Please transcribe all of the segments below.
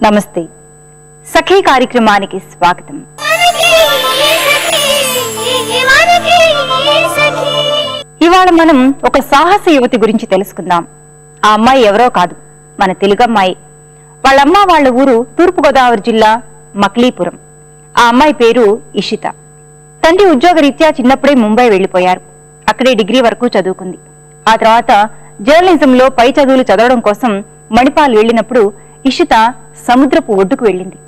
నమస్తే సఖీ కార్యక్రమానికి స్వాగతం. ఇవాళ మనం ఒక సాహస యువతి గురించి తెలుసుకుందాం. ఆ అమ్మాయి ఎవరో కాదు, మన తెలుగు అమ్మాయి. వాళ్ళమ్మ వాళ్ళ ఊరు తూర్పుగోదావరి జిల్లా మక్లీపురం. ఆ అమ్మాయి పేరు ఇషిత. తండ్రి ఉద్యోగరీత్యా చిన్నప్పుడే ముంబై వెళ్లిపోయారు. అక్కడే డిగ్రీ వరకు చదువుకుంది. ఆ తర్వాత జర్నలిజంలో పై చదువులు చదవడం కోసం మణిపాల్ వెళ్లినప్పుడు ఇషిత సముద్రపు ఒడ్డుకు వెళ్ళింది.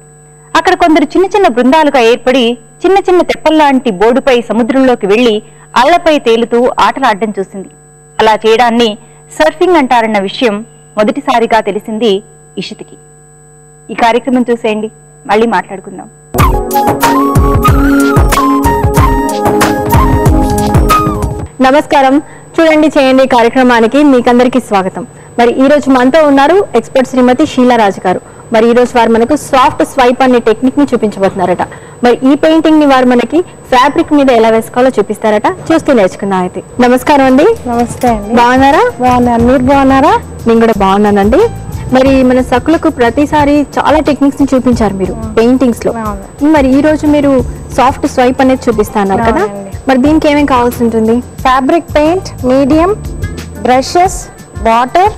అక్కడ కొందరు చిన్న చిన్న బృందాలుగా ఏర్పడి చిన్న చిన్న తెప్పల్లాంటి బోర్డుపై సముద్రంలోకి వెళ్లి అలలపై తేలుతూ ఆటలాడడం చూసింది. అలా చేయడాన్ని సర్ఫింగ్ అంటారన్న విషయం మొదటిసారిగా తెలిసింది ఇషితకి. ఈ కార్యక్రమం చూసేయండి, మళ్ళీ మాట్లాడుకుందాం. నమస్కారం. చూడండి చేయండి కార్యక్రమానికి మీకందరికీ స్వాగతం. మరి ఈ రోజు మనతో ఉన్నారు ఎక్స్పర్ట్ శ్రీమతి షీలారాజు గారు. మరి ఈ రోజు వారు మనకు సాఫ్ట్ స్వైప్ అనే టెక్నిక్ ని చూపించబోతున్నారట. మరి ఈ పెయింటింగ్ ని వారు మనకి ఫ్యాబ్రిక్ మీద ఎలా వేసుకోవాలో చూపిస్తారట. చూస్తూ నేర్చుకుందాం. అయితే నమస్కారం అండి. నమస్తే అండి. బాగున్నారా? బాగున్నాను. మీరు బాగున్నారా? నేను కూడా బాగున్నానండి. మరి మన సకులకు ప్రతిసారి చాలా టెక్నిక్స్ ని చూపించారు మీరు పెయింటింగ్స్ లో. మరి ఈ రోజు మీరు సాఫ్ట్ స్వైప్ అనేది చూపిస్తున్నారు కదా. మరి దీనికి ఏమేమి కావాల్సి ఉంటుంది? Fabric paint, medium, brushes, water,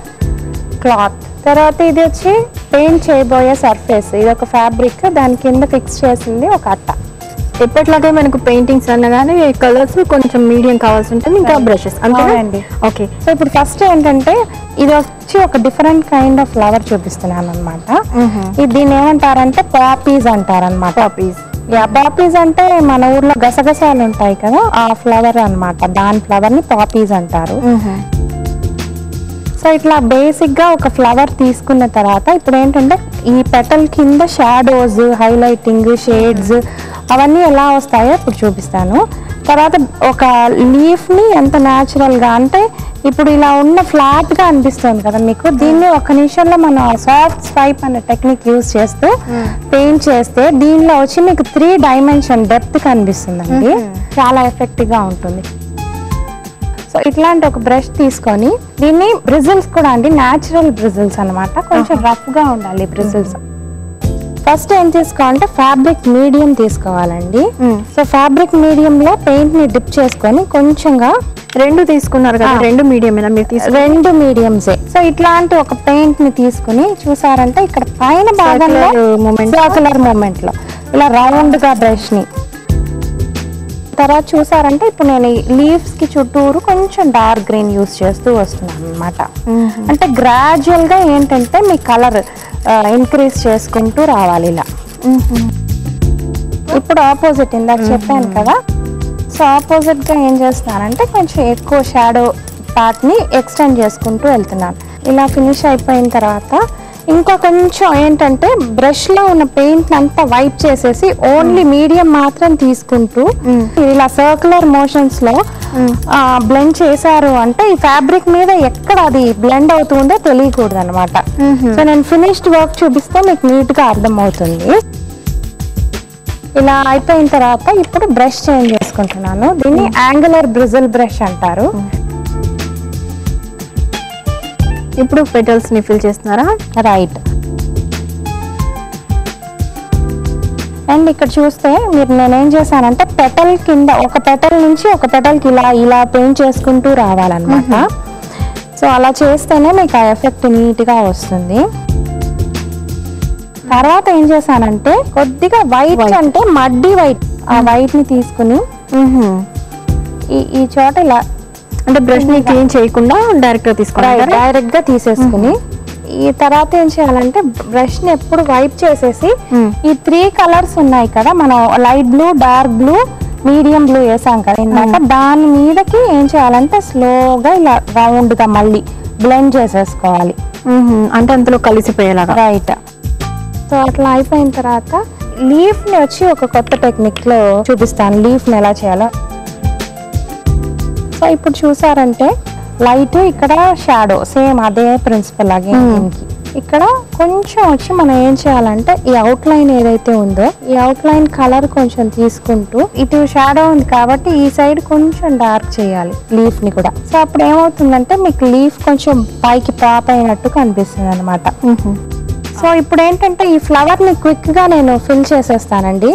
cloth. తర్వాత ఇది వచ్చి పెయింట్ చేయబోయే సర్ఫేస్. ఇది ఒక ఫ్యాబ్రిక్, దాని కింద ఫిక్స్ చేసింది ఒక అట్ట. ఎప్పటిలాగే మనకు పెయింటింగ్స్ అనగానే కలర్స్ కొంచెం మీడియం కావాల్సి ఉంటుంది, ఇంకా బ్రషెస్ అంతేనండి. ఓకే. సో ఇప్పుడు ఫస్ట్ ఏంటంటే ఇది వచ్చి ఒక డిఫరెంట్ కైండ్ ఆఫ్ ఫ్లవర్ చూపిస్తున్నాను అనమాట. దీన్ని ఏమంటారంటే పాపీస్ అంటారనమాట. పాపీస్ అంటే మన ఊర్లో గసగసాలు ఉంటాయి కదా, ఆ ఫ్లవర్ అనమాట. దాని ఫ్లవర్ ని పాపీస్ అంటారు. సో ఇట్లా బేసిక్ గా ఒక ఫ్లవర్ తీసుకున్న తర్వాత ఇప్పుడు ఏంటంటే ఈ పెటల్ కింద షాడోస్, హైలైటింగ్, షేడ్స్ అవన్నీ ఎలా వస్తాయో ఇప్పుడు చూపిస్తాను. తర్వాత ఒక లీఫ్ ని ఎంత న్యాచురల్ గా, అంటే ఇప్పుడు ఇలా ఉన్న ఫ్లాట్ గా అనిపిస్తుంది కదా మీకు, దీన్ని ఒక నిమిషంలో మనం సాఫ్ట్ స్వైప్ అనే టెక్నిక్ యూజ్ చేస్తూ పెయింట్ చేస్తే దీనిలో వచ్చి మీకు 3 డైమెన్షన్ డెప్త్ కనిపిస్తుందండి. చాలా ఎఫెక్టివ్ గా ఉంటుంది. సో ఇట్లాంటి ఒక బ్రష్ తీసుకొని దీన్ని బ్రిజిల్స్ కూడా అండి, న్యాచురల్ బ్రిజిల్స్ అనమాట. కొంచెం రఫ్ గా ఉండాలి బ్రిజిల్స్. ఫస్ట్ ఏం తీసుకోవాలంటే ఫ్యాబ్రిక్ మీడియం తీసుకోవాలండి. సో ఫ్యాబ్రిక్ మీడియం లో పెయింట్ ని డిప్ చేసుకొని కొంచెంగా, 2 తీసుకున్నారు కదా, 2 మీడియం 2 మీడియంసే. సో ఇట్లాంటి ఒక పెయింట్ ని తీసుకుని చూసారంటే ఇక్కడ పైన భాగంలో సర్క్యులర్ మూమెంట్ లో ఇలా రౌండ్ గా బ్రష్ ని, తర్వాత చూసారంటే ఇప్పుడు నేను లీవ్స్ కి చుట్టూరు కొంచెం డార్క్ గ్రీన్ యూస్ చేస్తూ వస్తున్నాను అనమాట. అంటే గ్రాడ్యువల్ గా ఏంటంటే మీ కలర్ ఇంక్రీజ్ చేసుకుంటూ రావాలి ఇలా. ఇప్పుడు ఆపోజిట్ ఇందాక చెప్పాను కదా, సో ఆపోజిట్ గా ఏం చేస్తున్నానంటే కొంచెం ఎక్కువ షాడో పార్ట్ ని ఎక్స్టెండ్ చేసుకుంటూ వెళ్తున్నాను. ఇలా ఫినిష్ అయిపోయిన తర్వాత ఇంకా కొంచెం ఏంటంటే బ్రష్ లో ఉన్న పెయింట్ అంతా వైప్ చేసేసి ఓన్లీ మీడియం మాత్రం తీసుకుంటూ ఇలా సర్క్యులర్ మోషన్స్ లో బ్లెండ్ చేశారు అంటే ఈ ఫ్యాబ్రిక్ మీద ఎక్కడ అది బ్లెండ్ అవుతుందో తెలియకూడదు అనమాట. సో నేను ఫినిష్డ్ వర్క్ చూపిస్తే మీకు నీట్ గా అర్థం అవుతుంది. ఇలా అయిపోయిన తర్వాత ఇప్పుడు బ్రష్ చేంజ్ చేసుకుంటున్నాను. దీన్ని యాంగులర్ బ్రిజిల్ బ్రష్ అంటారు. ఇప్పుడు పెటల్స్ ని ఫిల్ చేస్తున్నారా? రైట్. అండ్ ఇక్కడ చూస్తే మీరు నేనేం చేశానంటే పెటల్ కింద ఒక పెటల్ నుంచి ఒక పెటల్కి ఇలా ఇలా పెయింట్ చేసుకుంటూ రావాలన్నమాట. సో అలా చేస్తేనే మీకు ఆ ఎఫెక్ట్ నీట్గా వస్తుంది. తర్వాత ఏం చేశానంటే కొద్దిగా వైట్, అంటే మడ్డీ వైట్, ఆ వైట్ ని తీసుకుని ఈ చోట ఇలా, అంటే బ్రష్ ని క్లీన్ చేయకుండా డైరెక్ట్ గా తీసుకోవాలి. డైరెక్ట్ గా తీసేసుకుని ఈ తర్వాత ఏం చేయాలంటే బ్రష్ ని ఎప్పుడు వైప్ చేసేసి ఈ 3 కలర్స్ ఉన్నాయి కదా, మనం light blue, dark blue, medium blue వేసాం కదా ఇందాక, దాని మీదకి ఏం చేయాలంటే స్లోగా ఇలా రౌండ్ గా మళ్ళీ బ్లెండ్ చేసేసుకోవాలి. అంటే అంతలో కలిసిపోయేలాగా. రైట్. సో అట్లా అయిపోయిన తర్వాత లీఫ్ ని వచ్చి ఒక కొత్త టెక్నిక్ లో చూపిస్తాను, లీఫ్ ని ఎలా చేయాలో. సో ఇప్పుడు చూసారంటే లైట్, ఇక్కడ షాడో, సేమ్ అదే ప్రిన్సిపల్ లాగే. ఇక్కడ కొంచెం వచ్చి మనం ఏం చేయాలంటే ఈ అవుట్ లైన్ ఏదైతే ఉందో ఈ అవుట్ లైన్ కలర్ కొంచెం తీసుకుంటూ, ఇటు షాడో ఉంది కాబట్టి ఈ సైడ్ కొంచెం డార్క్ చేయాలి లీఫ్ ని కూడా. సో అప్పుడు ఏమవుతుందంటే మీకు లీఫ్ కొంచెం పైకి పాప్ అయినట్టు కనిపిస్తుంది అనమాట. సో ఇప్పుడు ఏంటంటే ఈ ఫ్లవర్ ని క్విక్ గా నేను ఫిల్ చేసేస్తానండి.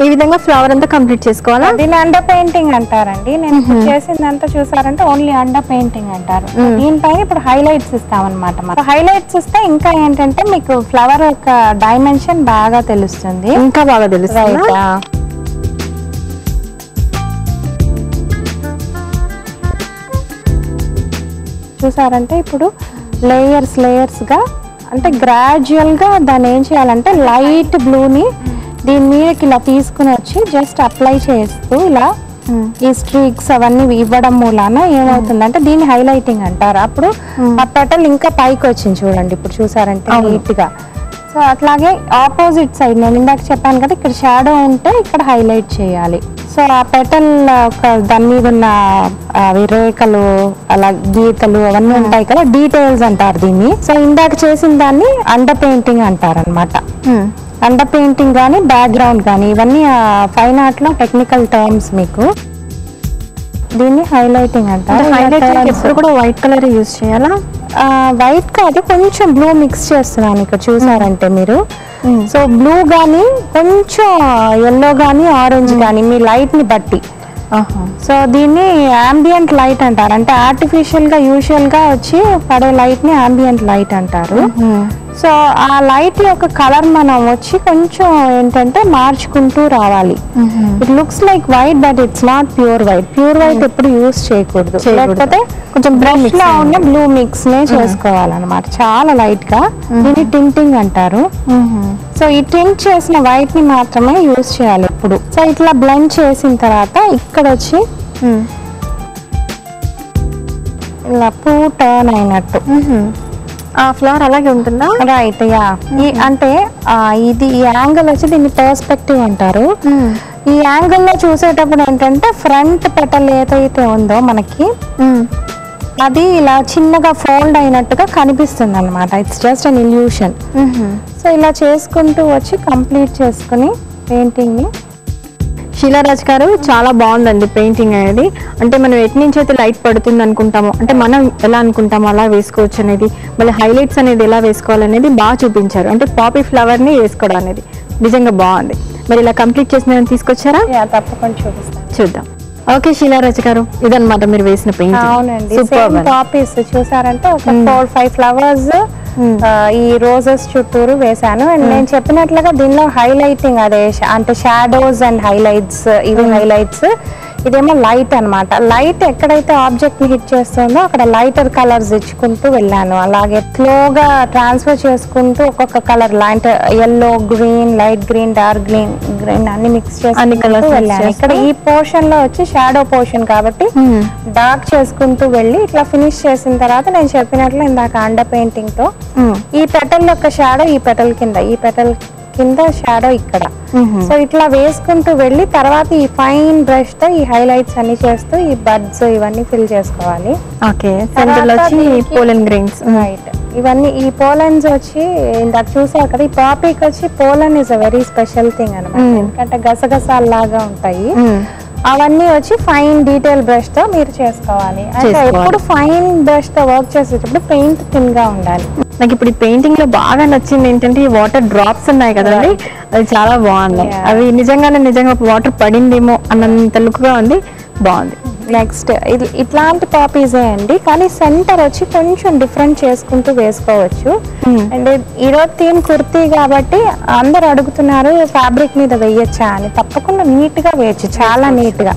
ఈ విధంగా ఫ్లవర్ అంతా కంప్లీట్ చేసుకోవాలా? దీన్ని అండర్ పెయింటింగ్ అంటారండి. నేను ఇప్పుడు చేసిందంతా చూసారంటే ఓన్లీ అండర్ పెయింటింగ్ అంటారు. దీనిపైన ఇప్పుడు హైలైట్స్ ఇస్తామన్నమాట. హైలైట్స్ ఇస్తే ఇంకా ఏంటంటే మీకు ఫ్లవర్ యొక్క డైమెన్షన్ బాగా తెలుస్తుంది, ఇంకా బాగా తెలుస్తుంది. చూసారంటే ఇప్పుడు లేయర్స్ లేయర్స్ గా అంటే గ్రాడ్యువల్ గా దాన్ని ఏం చేయాలంటే లైట్ బ్లూని దీని మీదకి ఇలా తీసుకుని వచ్చి జస్ట్ అప్లై చేస్తూ ఇలా ఈ స్ట్రీక్స్ అవన్నీ ఇవ్వడం మూలాన ఏమవుతుందంటే దీన్ని హైలైటింగ్ అంటారు. అప్పుడు ఆ పెటల్ ఇంకా పైకి వచ్చింది చూడండి, ఇప్పుడు చూసారంటే నీట్ గా. సో అట్లాగే ఆపోజిట్ సైడ్ నేను ఇందాక చెప్పాను కదా, ఇక్కడ షాడో ఉంటే ఇక్కడ హైలైట్ చేయాలి. సో ఆ పెటల్ ఒక దాని మీద ఉన్న అవి రేఖలు అలా గీతలు అవన్నీ ఉంటాయి కదా, డీటెయిల్స్ అంటారు దీన్ని. సో ఇందాక చేసిన దాన్ని అండర్ పెయింటింగ్ అంటారు అనమాట. అండర్ పెయింటింగ్ కానీ బ్యాక్గ్రౌండ్ కానీ ఇవన్నీ ఫైన్ ఆర్ట్ లో టెక్నికల్ టర్మ్స్. మీకు దీన్ని హైలైటింగ్ అంటారు. హైలైట్ ఎప్పుడు కూడా వైట్ కలర్ యూజ్ చేయాలా? వైట్ కాదు, కొంచెం బ్లూ మిక్స్ చేస్తున్నాను ఇక్కడ చూసారంటే మీరు. సో బ్లూ కానీ కొంచెం ఎల్లో కానీ ఆరెంజ్ కానీ మీ లైట్ ని బట్టి. సో దీన్ని ambient లైట్ అంటారు. అంటే ఆర్టిఫిషియల్ గా యూజువల్ గా వచ్చి పడే లైట్ ని ambient లైట్ అంటారు. సో ఆ లైట్ యొక్క కలర్ మనం వచ్చి కొంచెం ఏంటంటే మార్చుకుంటూ రావాలి. It looks like white but it's not pure white. Pure white ఎప్పుడు యూజ్ చేయకూడదు, లేకపోతే కొంచెం బ్రష్ లో ఉన్న బ్లూ మిక్స్ నే చేసుకోవాలన్నమాట, చాలా లైట్ గా. దీన్ని టింటింగ్ అంటారు. సో ఈ టింట్ చేసిన వైట్ ని మాత్రమే యూజ్ చేయాలి ఎప్పుడు. సో ఇట్లా బ్లెండ్ చేసిన తర్వాత ఇక్కడ వచ్చి ఇలా పూ టర్న్ అయినట్టు ఆ ఫ్లవర్ అలాగే ఉంటుందా? Right, yeah. ఈ అంటే ఇది ఈ యాంగిల్ వచ్చి దీన్ని పర్స్పెక్టివ్ అంటారు. ఈ యాంగిల్ లో చూసేటప్పుడు ఏంటంటే ఫ్రంట్ పెటల్ ఏదైతే ఉందో మనకి అది ఇలా చిన్నగా ఫోల్డ్ అయినట్టుగా కనిపిస్తుంది అనమాట. It's just an illusion. So ఇలా చేసుకుంటూ వచ్చి కంప్లీట్ చేసుకుని పెయింటింగ్ ని. శీలారాజ్ గారు, చాలా బాగుందండి పెయింటింగ్ అనేది. అంటే మనం ఎటు నుంచి అయితే లైట్ పడుతుంది అనుకుంటామో, అంటే మనం ఎలా అనుకుంటామో అలా వేసుకోవచ్చు అనేది, మళ్ళీ హైలైట్స్ అనేది ఎలా వేసుకోవాలనేది బాగా చూపించారు. అంటే పాపీ ఫ్లవర్ ని వేసుకోవడం అనేది నిజంగా బాగుంది. మరి ఇలా కంప్లీట్ చేసిన తీసుకొచ్చారా? తప్పకుండా చూపిస్తాను, చూద్దాం. ఓకే శీలారాజ్ గారు, ఇదన్నమాట మీరు వేసిన పెయింటింగ్. అవునండి, పాపీస్ చూసారంటే ఒక 4-5 ఫ్లవర్స్ ఈ రోజెస్ చుట్టూరు వేసాను. అండ్ నేను చెప్పినట్లుగా దీనిలో హైలైటింగ్ అదే అంటే షాడోస్ అండ్ హైలైట్స్, ఇవి హైలైట్స్. ఇదేమో లైట్ అన్నమాట. లైట్ ఎక్కడైతే ఆబ్జెక్ట్ ని హిట్ చేస్తుందో అక్కడ లైటర్ కలర్స్ ఇచ్చుకుంటూ వెళ్ళాను. అలాగే స్లోగా ట్రాన్స్ఫర్ చేసుకుంటూ ఒక్కొక్క కలర్ అంటే yellow, green, light green, dark green అన్ని మిక్స్ చేసుకుంటూ వెళ్ళాను. ఇక్కడ ఈ పోర్షన్ లో వచ్చి షాడో పోర్షన్ కాబట్టి డార్క్ చేసుకుంటూ వెళ్ళి ఇట్లా ఫినిష్ చేసిన తర్వాత నేను చెప్పినట్లు ఇందాక అండర్ పెయింటింగ్ తో ఈ పెటల్ యొక్క షాడో ఈ పెటల్ కింద, ఈ పెటల్ కింద షాడో ఇక్కడ. సో ఇట్లా వేసుకుంటూ వెళ్ళి తర్వాత ఈ ఫైన్ బ్రష్ తో ఈ హైలైట్స్ అన్ని చేస్తూ ఈ బడ్స్ ఇవన్నీ ఫిల్ చేసుకోవాలి. ఓకే, సెంటర్ వచ్చి పోలన్ గ్రెయిన్స్. రైట్, ఇవన్నీ ఈ పోలన్స్ వచ్చి ఇందాక చూసారు కదా, ఈ పాపీకి వచ్చి పోలన్ is a very special thing అనమాట. ఎందుకంటే గసగసాల్లాగా ఉంటాయి. అవన్నీ వచ్చి ఫైన్ డీటెయిల్ బ్రష్ తో మీరు చేసుకోవాలి. అంటే ఎప్పుడు ఫైన్ బ్రష్ తో వర్క్ చేసేటప్పుడు పెయింట్ థిన్ గా ఉండాలి. నాకు ఇప్పుడు ఈ పెయింటింగ్ లో బాగా నచ్చింది ఏంటంటే ఈ వాటర్ డ్రాప్స్ ఉన్నాయి కదండి, అది చాలా బాగున్నాయి. అవి నిజంగా వాటర్ పడిందేమో అన్నంత లుక్ గా ఉంది, బాగుంది. నెక్స్ట్ ఇట్లాంటి పాపీసే అండి, కానీ సెంటర్ వచ్చి కొంచెం డిఫరెంట్ చేసుకుంటూ వేసుకోవచ్చు. అండ్ ఈరోజు థీమ్ కుర్తీ కాబట్టి అందరు అడుగుతున్నారు ఫ్యాబ్రిక్ మీద వేయచ్చా అని. తప్పకుండా నీట్ గా వేయచ్చు, చాలా నీట్ గా.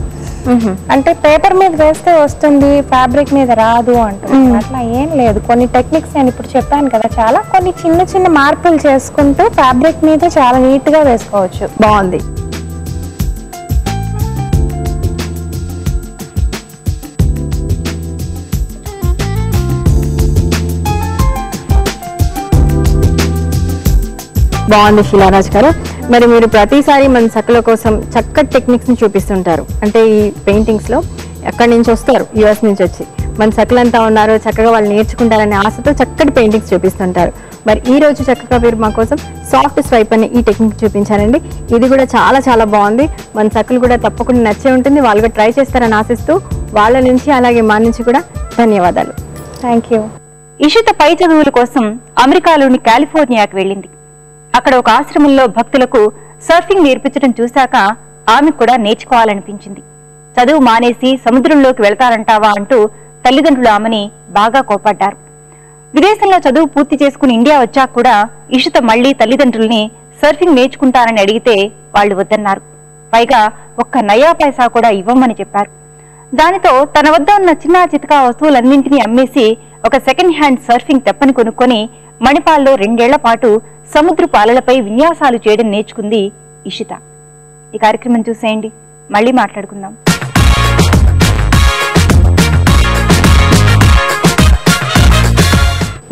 అంటే పేపర్ మీద వేస్తే వస్తుంది, ఫ్యాబ్రిక్ మీద రాదు అంటుంది. అట్లా ఏం లేదు. కొన్ని టెక్నిక్స్ నేను ఇప్పుడు చెప్పాను కదా, చాలా కొన్ని చిన్న చిన్న మార్పులు చేసుకుంటూ ఫ్యాబ్రిక్ మీద చాలా నీట్ గా వేసుకోవచ్చు. బాగుంది. బాగుంది శీలారాజ్ గారు. మరి మీరు ప్రతిసారి మన సకల కోసం చక్కటి టెక్నిక్స్ ని చూపిస్తుంటారు. అంటే ఈ పెయింటింగ్స్ లో ఎక్కడి నుంచి వస్తారు, యుఎస్ నుంచి వచ్చి మన సకులంతా ఉన్నారు, చక్కగా వాళ్ళు నేర్చుకుంటారనే ఆశతో చక్కటి పెయింటింగ్స్ చూపిస్తుంటారు. మరి ఈ రోజు చక్కగా మీరు మా కోసం సాఫ్ట్ స్వైప్ అనే ఈ టెక్నిక్ చూపించారండి. ఇది కూడా చాలా చాలా బాగుంది. మన సకులు కూడా తప్పకుండా నచ్చే ఉంటుంది, వాళ్ళు కూడా ట్రై చేస్తారని ఆశిస్తూ వాళ్ళ నుంచి అలాగే మా నుంచి కూడా ధన్యవాదాలు. Thank you. ఇషిత పై చదువుల కోసం అమెరికాలోని కాలిఫోర్నియాకి వెళ్ళింది. అక్కడ ఒక ఆశ్రమంలో భక్తులకు సర్ఫింగ్ నేర్పించడం చూశాక ఆమెకు కూడా నేర్చుకోవాలనిపించింది. చదువు మానేసి సముద్రంలోకి వెళతారంటావా అంటూ తల్లిదండ్రులు ఆమెని బాగా కోపడ్డారు. విదేశంలో చదువు పూర్తి చేసుకుని ఇండియా వచ్చాక కూడా ఇషిత మళ్లీ తల్లిదండ్రుల్ని సర్ఫింగ్ నేర్చుకుంటారని అడిగితే వాళ్ళు వద్దన్నారు. పైగా ఒక్క నయా పైసా కూడా ఇవ్వమని చెప్పారు. దానితో తన వద్ద ఉన్న చిన్న చితకా వస్తువులన్నింటినీ అమ్మేసి ఒక సెకండ్ హ్యాండ్ సర్ఫింగ్ తెప్పని కొనుక్కొని మణిపాల్లో 2 ఏళ్ల పాటు సముద్రపు అలలపై విన్యాసాలు చేయడం నేర్చుకుంది ఇషిత. ఈ కార్యక్రమం చూసేయండి, మళ్ళీ మాట్లాడుకుందాం.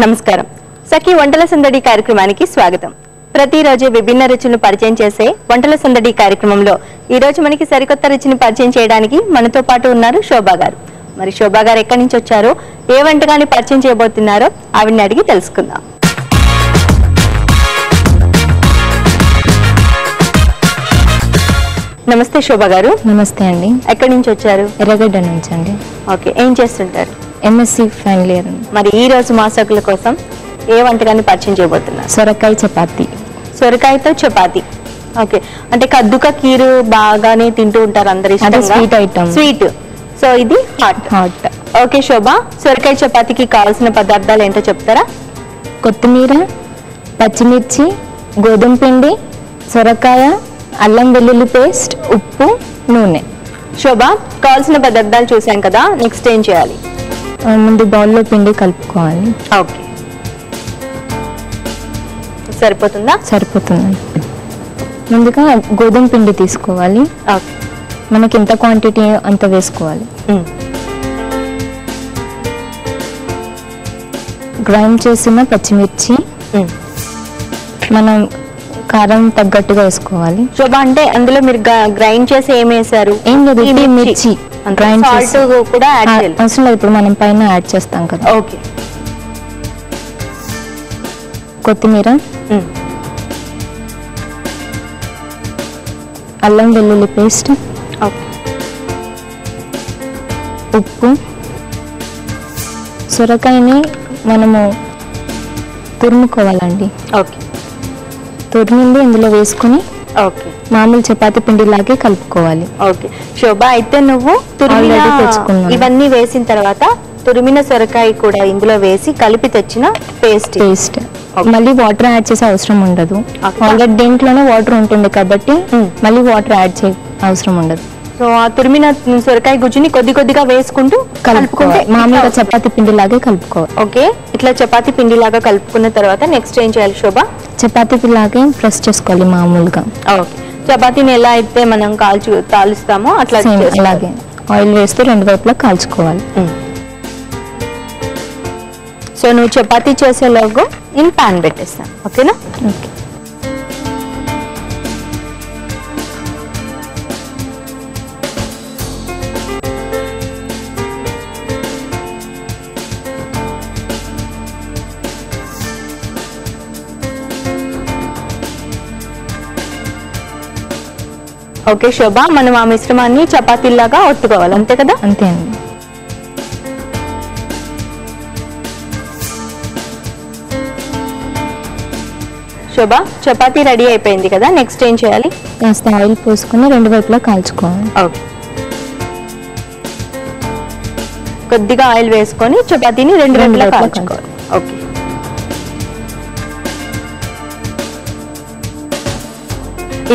నమస్కారం. సఖీ వంటల సందడి కార్యక్రమానికి స్వాగతం. ప్రతిరోజు విభిన్న రుచులను పరిచయం చేసే వంటల సందడి కార్యక్రమంలో ఈ రోజు మనకి సరికొత్త రుచిని పరిచయం చేయడానికి మనతో పాటు ఉన్నారు శోభా గారు. మరి శోభా గారు ఎక్కడి నుంచి వచ్చారో, ఏ వంటకాన్ని పరిచయం చేయబోతున్నారో ఆవిడని అడిగి తెలుసుకుందాం. నమస్తే శోభా గారు. నమస్తే అండి. ఎక్కడి నుంచి వచ్చారు? ఎర్రగడ్డ నుంచి అండి. ఓకే, ఏం చేస్తుంటారు? MSc final year. మరి ఈ రోజు మా సకుల కోసం ఏ వంటకాన్ని పరిచయం చేయబోతున్నారు? సొరకాయ చపాతి. సొరకాయతో చపాతి. ఓకే, అంటే కద్దుక కీరు బాగానే తింటూ ఉంటారు అందరు ఇష్టంగా. Sweet item. స్వీట్. సో ఇది హాట్. ఓకే శోభ, సొరకాయ చపాతీకి కావాల్సిన పదార్థాలు ఏంటో చెప్తారా? కొత్తిమీర, పచ్చిమిర్చి, గోధుమ పిండి, సొరకాయ, అల్లం వెల్లుల్లి పేస్ట్, ఉప్పు, నూనె. శోభ, కావాల్సిన పదార్థాలు చూసాం కదా, నెక్స్ట్ ఏం చేయాలి? ముందు బౌల్లో పిండి కలుపుకోవాలి. ఓకే, సరిపోతుందా? సరిపోతుంది. ముందుగా గోధుమ పిండి తీసుకోవాలి. ఓకే, మనకి ఎంత క్వాంటిటీ అంత వేసుకోవాలి. గ్రైండ్ చేసిన పచ్చిమిర్చి మనం కారం తగ్గట్టుగా వేసుకోవాలి. శోభ, అంటే అందులో మీరు గ్రైండ్ చేసి ఏం వేసారు? ఏం లేదు, మిర్చి గ్రైండ్ చేసి కూడా యాడ్ చేయాలి. అవసరం లేదు, ఇప్పుడు మనం పైన యాడ్ చేస్తాం కదా. ఓకే, కొత్తిమీర, అల్లం వెల్లుల్లి పేస్ట్, ఓకే, ఉప్పు. సొరకాయని మనము తురుముకోవాలండి. ఓకే, తురిమింది ఇందులో వేసుకుని ఓకే, మామూలు చపాతి పిండిలాగే కలుపుకోవాలి. ఓకే. శోభ, అయితే నువ్వు Already తెచ్చుకున్నాను. ఇవన్నీ వేసిన తర్వాత తురిమిన సొరకాయ కూడా ఇందులో వేసి కలిపి తెచ్చిన పేస్ట్. మళ్ళీ వాటర్ యాడ్ చేసే అవసరం ఉండదు. Okay. ఆల్రెడీ దీంట్లోనే వాటర్ ఉంటుంది కాబట్టి మళ్ళీ వాటర్ యాడ్ చేయ అవసరం ఉండదు. సో ఆ తురిమిన సొరకాయ గుజ్జుని కొద్దిగా వేసుకుంటూ కలుపుకోవాలి. మామూలుగా చపాతి పిండిలాగే కలుపుకోవాలి. ఓకే, ఇట్లా చపాతి పిండిలాగా కలుపుకున్న తర్వాత నెక్స్ట్ ఏం చేయాలి శోభ? చపాతి పిండిలాగే ప్రెస్ చేసుకోవాలి మామూలుగా. ఓకే, చపాతీని ఎలా అయితే మనం తాలుస్తామో అట్లా అలాగే ఆయిల్ వేస్తూ 2 వైపులా కాల్చుకోవాలి. సో నువ్వు చపాతీ చేసేలోగా నేను పాన్ పెట్టేస్తాను. ఓకేనా? ఓకే. ఓకే శోభ, మనం ఆ మిశ్రమాన్ని చపాతీలాగా ఒత్తుకోవాలి, అంతే కదా? అంతే అండి. శోభ, చపాతీ రెడీ అయిపోయింది కదా, నెక్స్ట్ ఏం చేయాలి? కాస్త ఆయిల్ పోసుకుని 2 వైపులా కాల్చుకోవాలి. ఓకే, కొద్దిగా ఆయిల్ వేసుకొని చపాతీని 2 వైపులా కాల్చుకోవాలి. ఓకే,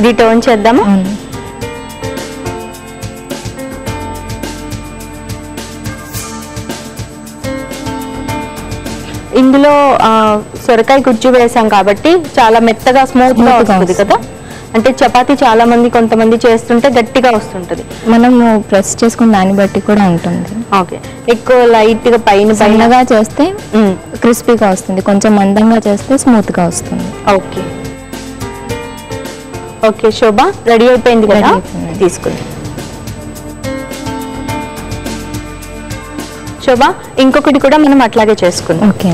ఇది టర్న్ చేద్దామా? ఇందులో సొరకాయ గుజ్జు వేసాం కాబట్టి చాలా మెత్తగా స్మూత్ గా వస్తుంది కదా. అంటే చపాతీ చాలా మంది కొంతమంది చేస్తుంటే గట్టిగా వస్తుంటది. మనము ప్రెస్ చేసుకున్న దాన్ని బట్టి కూడా ఉంటుంది. ఓకే, ఎక్కువ లైట్ గా పైనగా చేస్తే క్రిస్పీగా వస్తుంది, కొంచెం మందంగా చేస్తే స్మూత్ గా వస్తుంది. ఓకే, ఓకే శోభ, రెడీ అయిపోయింది కదా, తీసుకుంది. శోభ, ఇంకొకటి కూడా మనం అట్లాగే చేసుకుందాం. ఓకే.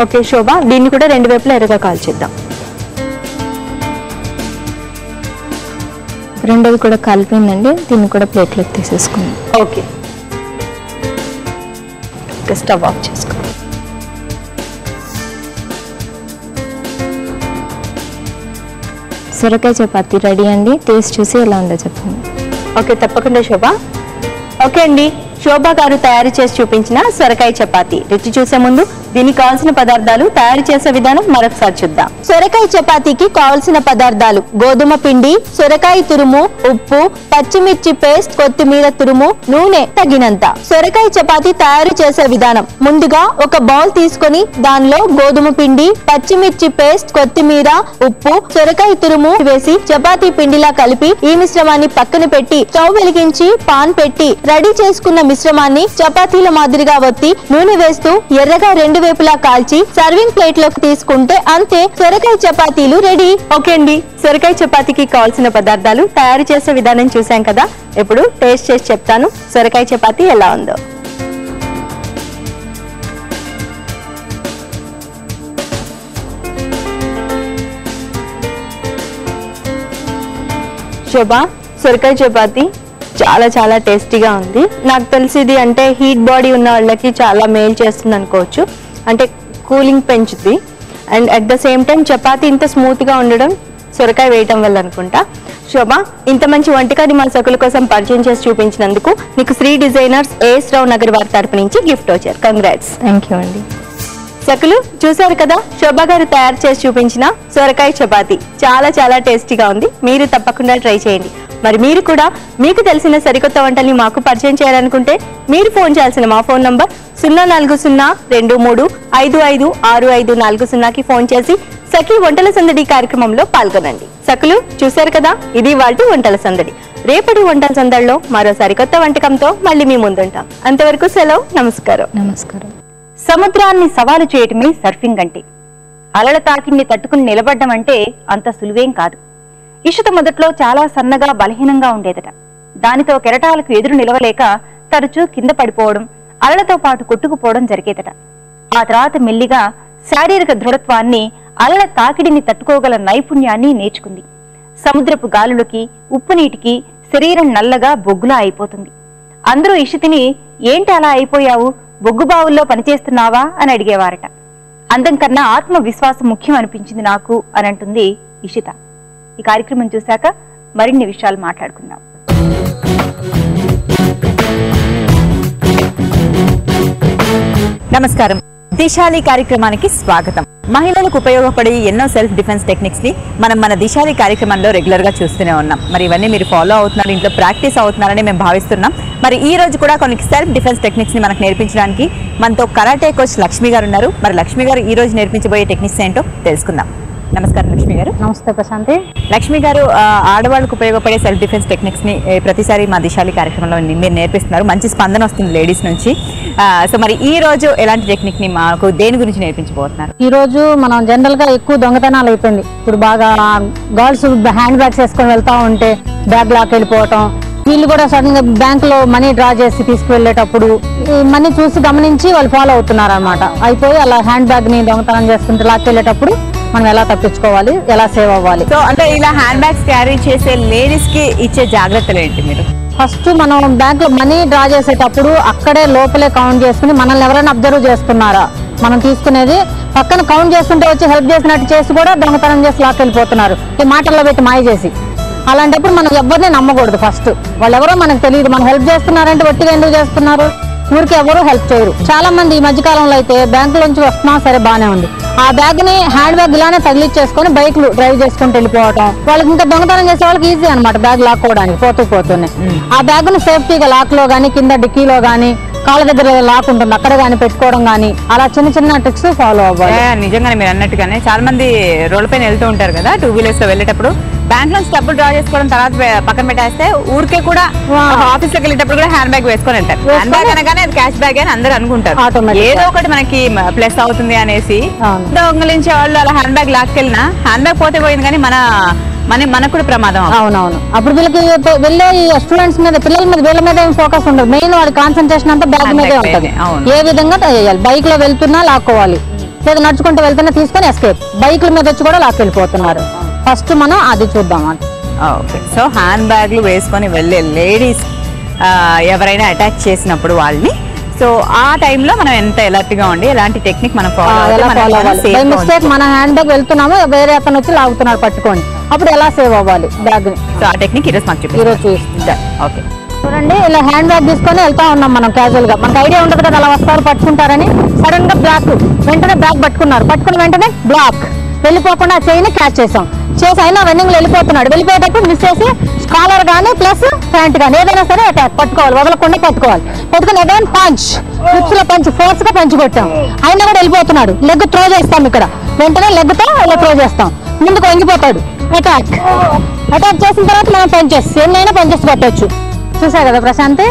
ఓకే శోభ, దీన్ని కూడా రెండు వైపులా ఎర్రగా కాల్చిద్దాం. రెండోది కూడా కలిపిందండి, దీన్ని కూడా ప్లేట్లోకి తీసేసుకుందాం. ఓకే, స్టవ్ ఆఫ్ చేసుకో. సొరకాయ చపాతీ రెడీ అండి. టేస్ట్ చూసి ఎలా ఉందో చెప్పండి. ఓకే, తప్పకుండా శోభ. ఓకే అండి, శోభ గారు తయారు చేసి చూపించిన సొరకాయ చపాతీ రుచి చూసే ముందు దీనికి కావాల్సిన పదార్థాలు, తయారు చేసే విధానం మరొకసారి చూద్దాం. సొరకాయ చపాతీకి కావాల్సిన పదార్థాలు: గోధుమ పిండి, సొరకాయ తురుము, ఉప్పు, పచ్చిమిర్చి పేస్ట్, కొత్తిమీర తురుము, నూనె తగినంత. సొరకాయ చపాతీ తయారు చేసే విధానం: ముందుగా ఒక బౌల్ తీసుకొని దానిలో గోధుమ పిండి, పచ్చిమిర్చి పేస్ట్, కొత్తిమీర, ఉప్పు, సొరకాయ తురుము వేసి చపాతీ పిండిలా కలిపి ఈ మిశ్రమాన్ని పక్కన పెట్టి స్టవ్ వెలిగించి పాన్ పెట్టి రెడీ చేసుకున్న మిశ్రమాన్ని చపాతీల మాదిరిగా ఒత్తి నూనె వేస్తూ ఎర్రగా రెండు వైపులా కాల్చి సర్వింగ్ ప్లేట్ లోకి తీసుకుంటే అంతే, సొరకాయ చపాతీలు రెడీ. ఓకే అండి, సొరకాయ చపాతీకి కావాల్సిన పదార్థాలు, తయారు చేసే విధానం చూసాం కదా. ఇప్పుడు టేస్ట్ చేసి చెప్తాను సొరకాయ చపాతీ ఎలా ఉందో. శోభ, సొరకాయ చపాతీ చాలా చాలా టేస్టీగా ఉంది. నాకు తెలిసింది అంటే హీట్ బాడీ ఉన్న వాళ్ళకి చాలా మేలు చేస్తుంది అనుకోవచ్చు. అంటే కూలింగ్ పెంచుతుంది. And at the same time chapati ఇంత స్మూత్గా ఉండడం సొరకాయ వేయటం వల్ల అనుకుంటా. శోభ, ఇంత మంచి వంటకాన్ని మా సకుల కోసం పరిచయం చేసి చూపించినందుకు నీకు శ్రీ డిజైనర్స్ ఏఎస్ రావు నగర్ వారి తరపు నుంచి గిఫ్ట్ వచ్చారు. కంగ్రాట్స్. థ్యాంక్ యూ అండి. సకులు చూసారు కదా, శోభ గారు తయారు చేసి చూపించిన సొరకాయ చపాతీ చాలా చాలా టేస్టీగా ఉంది. మీరు తప్పకుండా ట్రై చేయండి. మరి మీరు కూడా మీకు తెలిసిన సరికొత్త వంటల్ని మాకు పరిచయం చేయాలనుకుంటే మీరు ఫోన్ చేయాల్సిన మా ఫోన్ నంబర్ 04023556540కి ఫోన్ చేసి సఖీ వంటల సందడి కార్యక్రమంలో పాల్గొనండి. సకులు చూశారు కదా, ఇది వాటి వంటల సందడి. రేపటి వంటల సందడిలో మరో సరికొత్త వంటకంతో మళ్ళీ మీ ముందుంటాం. అంతవరకు సెలవు. నమస్కారం. నమస్కారం. సముద్రాన్ని సవాలు చేయటమే సర్ఫింగ్ అంటే. అలల తాకిడిని తట్టుకుని నిలబడ్డం అంటే అంత సులువేం కాదు. ఇషిత మొదట్లో చాలా సన్నగా బలహీనంగా ఉండేదట. దానితో కెరటాలకు ఎదురు నిలవలేక తరచూ కింద పడిపోవడం, అలలతో పాటు కొట్టుకుపోవడం జరిగేదట. ఆ తర్వాత మెల్లిగా శారీరక దృఢత్వాన్ని, అలల తాకిడిని తట్టుకోగల నైపుణ్యాన్ని నేర్చుకుంది. సముద్రపు గాలులకి, ఉప్పు నీటికి శరీరం నల్లగా బొగ్గులా అయిపోతుంది. అందరూ ఇషితిని ఏంటి అలా అయిపోయావు, బొగ్గు బావుల్లో పనిచేస్తున్నావా అని అడిగేవారట. అందం కన్నా ఆత్మవిశ్వాసం ముఖ్యం అనిపించింది నాకు అని అంటుంది ఇషిత. ఈ కార్యక్రమం చూశాక మరిన్ని విషయాలు మాట్లాడుకుందాం. నమస్కారం. దిశాలి కార్యక్రమానికి స్వాగతం. మహిళలకు ఉపయోగపడే ఎన్నో సెల్ఫ్ డిఫెన్స్ టెక్నిక్స్ ని మనం మన దిశాలి కార్యక్రమంలో రెగ్యులర్ గా చూస్తూనే ఉన్నాం. మరి ఇవన్నీ మీరు ఫాలో అవుతున్నారు, ఇంట్లో ప్రాక్టీస్ అవుతున్నారని మేము భావిస్తున్నాం. మరి ఈ రోజు కూడా కొన్ని సెల్ఫ్ డిఫెన్స్ టెక్నిక్స్ ని మనకు నేర్పించడానికి మనతో కరాటే కోచ్ లక్ష్మి గారు ఉన్నారు. మరి లక్ష్మి గారు ఈ రోజు నేర్పించబోయే టెక్నిక్స్ ఏంటో తెలుసుకుందాం. నమస్కారం లక్ష్మి గారు. నమస్తే ప్రశాంతి. లక్ష్మి గారు, ఆడవాళ్ళకు ఉపయోగపడే సెల్ఫ్ డిఫెన్స్ టెక్నిక్స్ ని ప్రతిసారి మా దిశాలి కార్యక్రమంలో మీరు నేర్పిస్తున్నారు. మంచి స్పందన వస్తుంది లేడీస్ నుంచి. సో మరి ఈ రోజు ఎలాంటి టెక్నిక్ ని మాకు దేని గురించి నేర్పించబోతున్నారు? ఈ రోజు మనం జనరల్ గా ఎక్కువ దొంగతనాలు అయిపోయింది. ఇప్పుడు బాగా గర్ల్స్ హ్యాండ్ బ్యాగ్స్ వేసుకొని వెళ్తా ఉంటే బ్యాగ్ లాక్ వెళ్ళిపోవటం, వీళ్ళు కూడా సడన్ గా బ్యాంక్ లో మనీ డ్రా చేసి తీసుకువెళ్ళేటప్పుడు ఈ మనీ చూసి గమనించి వాళ్ళు ఫాలో అవుతున్నారు అనమాట. అయిపోయి అలా హ్యాండ్ బ్యాగ్ ని దొంగతనం చేస్తుంటే లాక్ వెళ్ళేటప్పుడు మనం ఎలా తప్పించుకోవాలి, ఎలా సేవ్ అవ్వాలి. సో అంటే ఇలా హ్యాండ్ బ్యాగ్స్ క్యారీ చేసే లేడీస్ కి ఇచ్చే జాగ్రత్తలు ఏంటి మీరు? ఫస్ట్ మనం బ్యాంక్ లో మనీ డ్రా చేసేటప్పుడు అక్కడే లోపలే కౌంట్ చేసుకుని మనల్ని ఎవరైనా అబ్జర్వ్ చేస్తున్నారా, మనం తీసుకునేది పక్కన కౌంట్ చేస్తుంటే వచ్చి హెల్ప్ చేసినట్టు చేసి కూడా దొంగతనం చేసి లాక్ వెళ్ళిపోతున్నారు, ఈ మాటల్లో పెట్టి మాయ చేసి. అలాంటప్పుడు మనం ఎవరిని నమ్మకూడదు. ఫస్ట్ వాళ్ళు ఎవరో మనకు తెలియదు, మనం హెల్ప్ చేస్తున్నారంటే వట్టిగా ఎందుకు చేస్తున్నారు, ఊరికి ఎవరు హెల్ప్ చేయరు. చాలా మంది ఈ మధ్య కాలంలో అయితే బ్యాంకు నుంచి వస్తున్నా సరే బానే ఉంది, ఆ బ్యాగ్ ని హ్యాండ్ బ్యాగ్ ఇలానే తగిలిచ్చేసుకొని బైక్లు డ్రైవ్ చేసుకుంటూ వెళ్ళిపోవటం. వాళ్ళకి ఇంకా దొంగతనం చేసే వాళ్ళకి ఈజీ అనమాట బ్యాగ్ లాక్కోవడానికి పోతూనే. ఆ బ్యాగ్ ని సేఫ్టీగా లాక్ లో గానీ, కింద డిక్కీలో గానీ, కాళ్ళ దగ్గర లాక్ ఉంటుంది అక్కడ గానీ పెట్టుకోవడం గానీ, అలా చిన్న చిన్న ట్రిక్స్ ఫాలో అవ్వాలి. నిజంగానే మీరు అన్నట్టుగానే చాలా మంది రోడ్ల పైన వెళ్తూ ఉంటారు కదా, టూ వీలర్స్ లో వెళ్ళేటప్పుడు బ్యాంక్ నుంచి డబ్బులు డ్రా చేసుకోవడం తర్వాత పక్కన పెట్టేస్తే ఊరికే కూడా ఆఫీస్ లోకి వెళ్ళేటప్పుడు కూడా హ్యాండ్ బ్యాగ్ వేసుకొని వెళ్తారు. హ్యాండ్ బ్యాగ్ అనగానే అది క్యాష్ బ్యాగ్ అని అందరూ అనుకుంటారు. ఏదో ఒకటి మనకి ప్లస్ అవుతుంది అనేసి దొంగలించే వాళ్ళు అలా హ్యాండ్ బ్యాగ్ లాక్కెళ్ళినా హ్యాండ్ బ్యాగ్ పోతే పోయింది కానీ మనకు కూడా ప్రమాదం. అవునవును. అప్పుడు వీళ్ళకి వెళ్ళే స్టూడెంట్స్ మీద పిల్లల మీద వీళ్ళ మీద ఏం ఫోకస్ ఉండదు. మెయిన్ వాడి కాన్సన్ట్రేషన్ అంతా బ్యాగ్ మీదే ఉంటుంది. ఏ విధంగా ట్రై చేయాలి. బైక్ లో వెళ్తున్నా లాక్కోవాలి, లేదా నడుచుకుంటూ వెళ్తున్నా తీసుకొని ఎస్కేప్. బైక్ల మీద వచ్చి కూడా లాక్కెళ్ళిపోతున్నారు. ఫస్ట్ మనం అది చూద్దాం. ఓకే, సో హ్యాండ్ బ్యాగ్లు వేసుకొని వెళ్ళే లేడీస్ ఎవరైనా అటాక్ చేసినప్పుడు వాళ్ళని, సో ఆ టైంలో మనం ఎంత అలర్ట్ గా ఉండి ఎలాంటి టెక్నిక్ మనం ఫాలో అవ్వాలి. బై మిస్టేక్ మన హ్యాండ్ బ్యాగ్ వెళ్తున్నాము, వేరే అతను వచ్చి లాగుతున్నాడు పట్టుకోండి, అప్పుడు ఎలా సేవ్ అవ్వాలి బ్యాగ్ ని. సో ఆ టెక్నిక్ ఈరోజు మాకు ఈరోజు చూపిస్తా. ఓకే, చూడండి ఇలా హ్యాండ్ బ్యాగ్ తీసుకొని వెళ్తా ఉన్నాం మనం క్యాజువల్ గా. మనకు ఐడియా ఉండదు కదా అలా వస్తారు పట్టుకుంటారని. సడన్ గా బ్లాక్, వెంటనే బ్యాగ్ పట్టుకున్నారు. పట్టుకున్న వెంటనే బ్లాక్, వెళ్ళిపోకుండా ఆ చైన్ క్యాచ్ చేసాం. చేసి అయినా రన్నింగ్ లో వెళ్ళిపోతున్నాడు. వెళ్ళిపోయేటప్పుడు మిస్ చేసి కాలర్ గానీ ప్లస్ ప్యాంట్ గానీ ఏదైనా సరే అటాక్ పట్టుకోవాలి, వదలకుండా పట్టుకోవాలి. పట్టుకుని అగైన్ పంచ్, లిప్స్ లో పంచ్, ఫోర్స్ గా పంచ్ కొట్టాం. అయినా కూడా వెళ్ళిపోతున్నాడు. లెగ్ త్రో చేస్తాం ఇక్కడ, వెంటనే లెగ్ తో ఇలా త్రో చేస్తాం. ముందుకు వంగిపోతాడు. అటాక్ చేసిన తర్వాత మనం పంచెస్ ఎన్నైనా పంచెస్ కొట్టచ్చు. చూసా కదా ప్రశాంత్,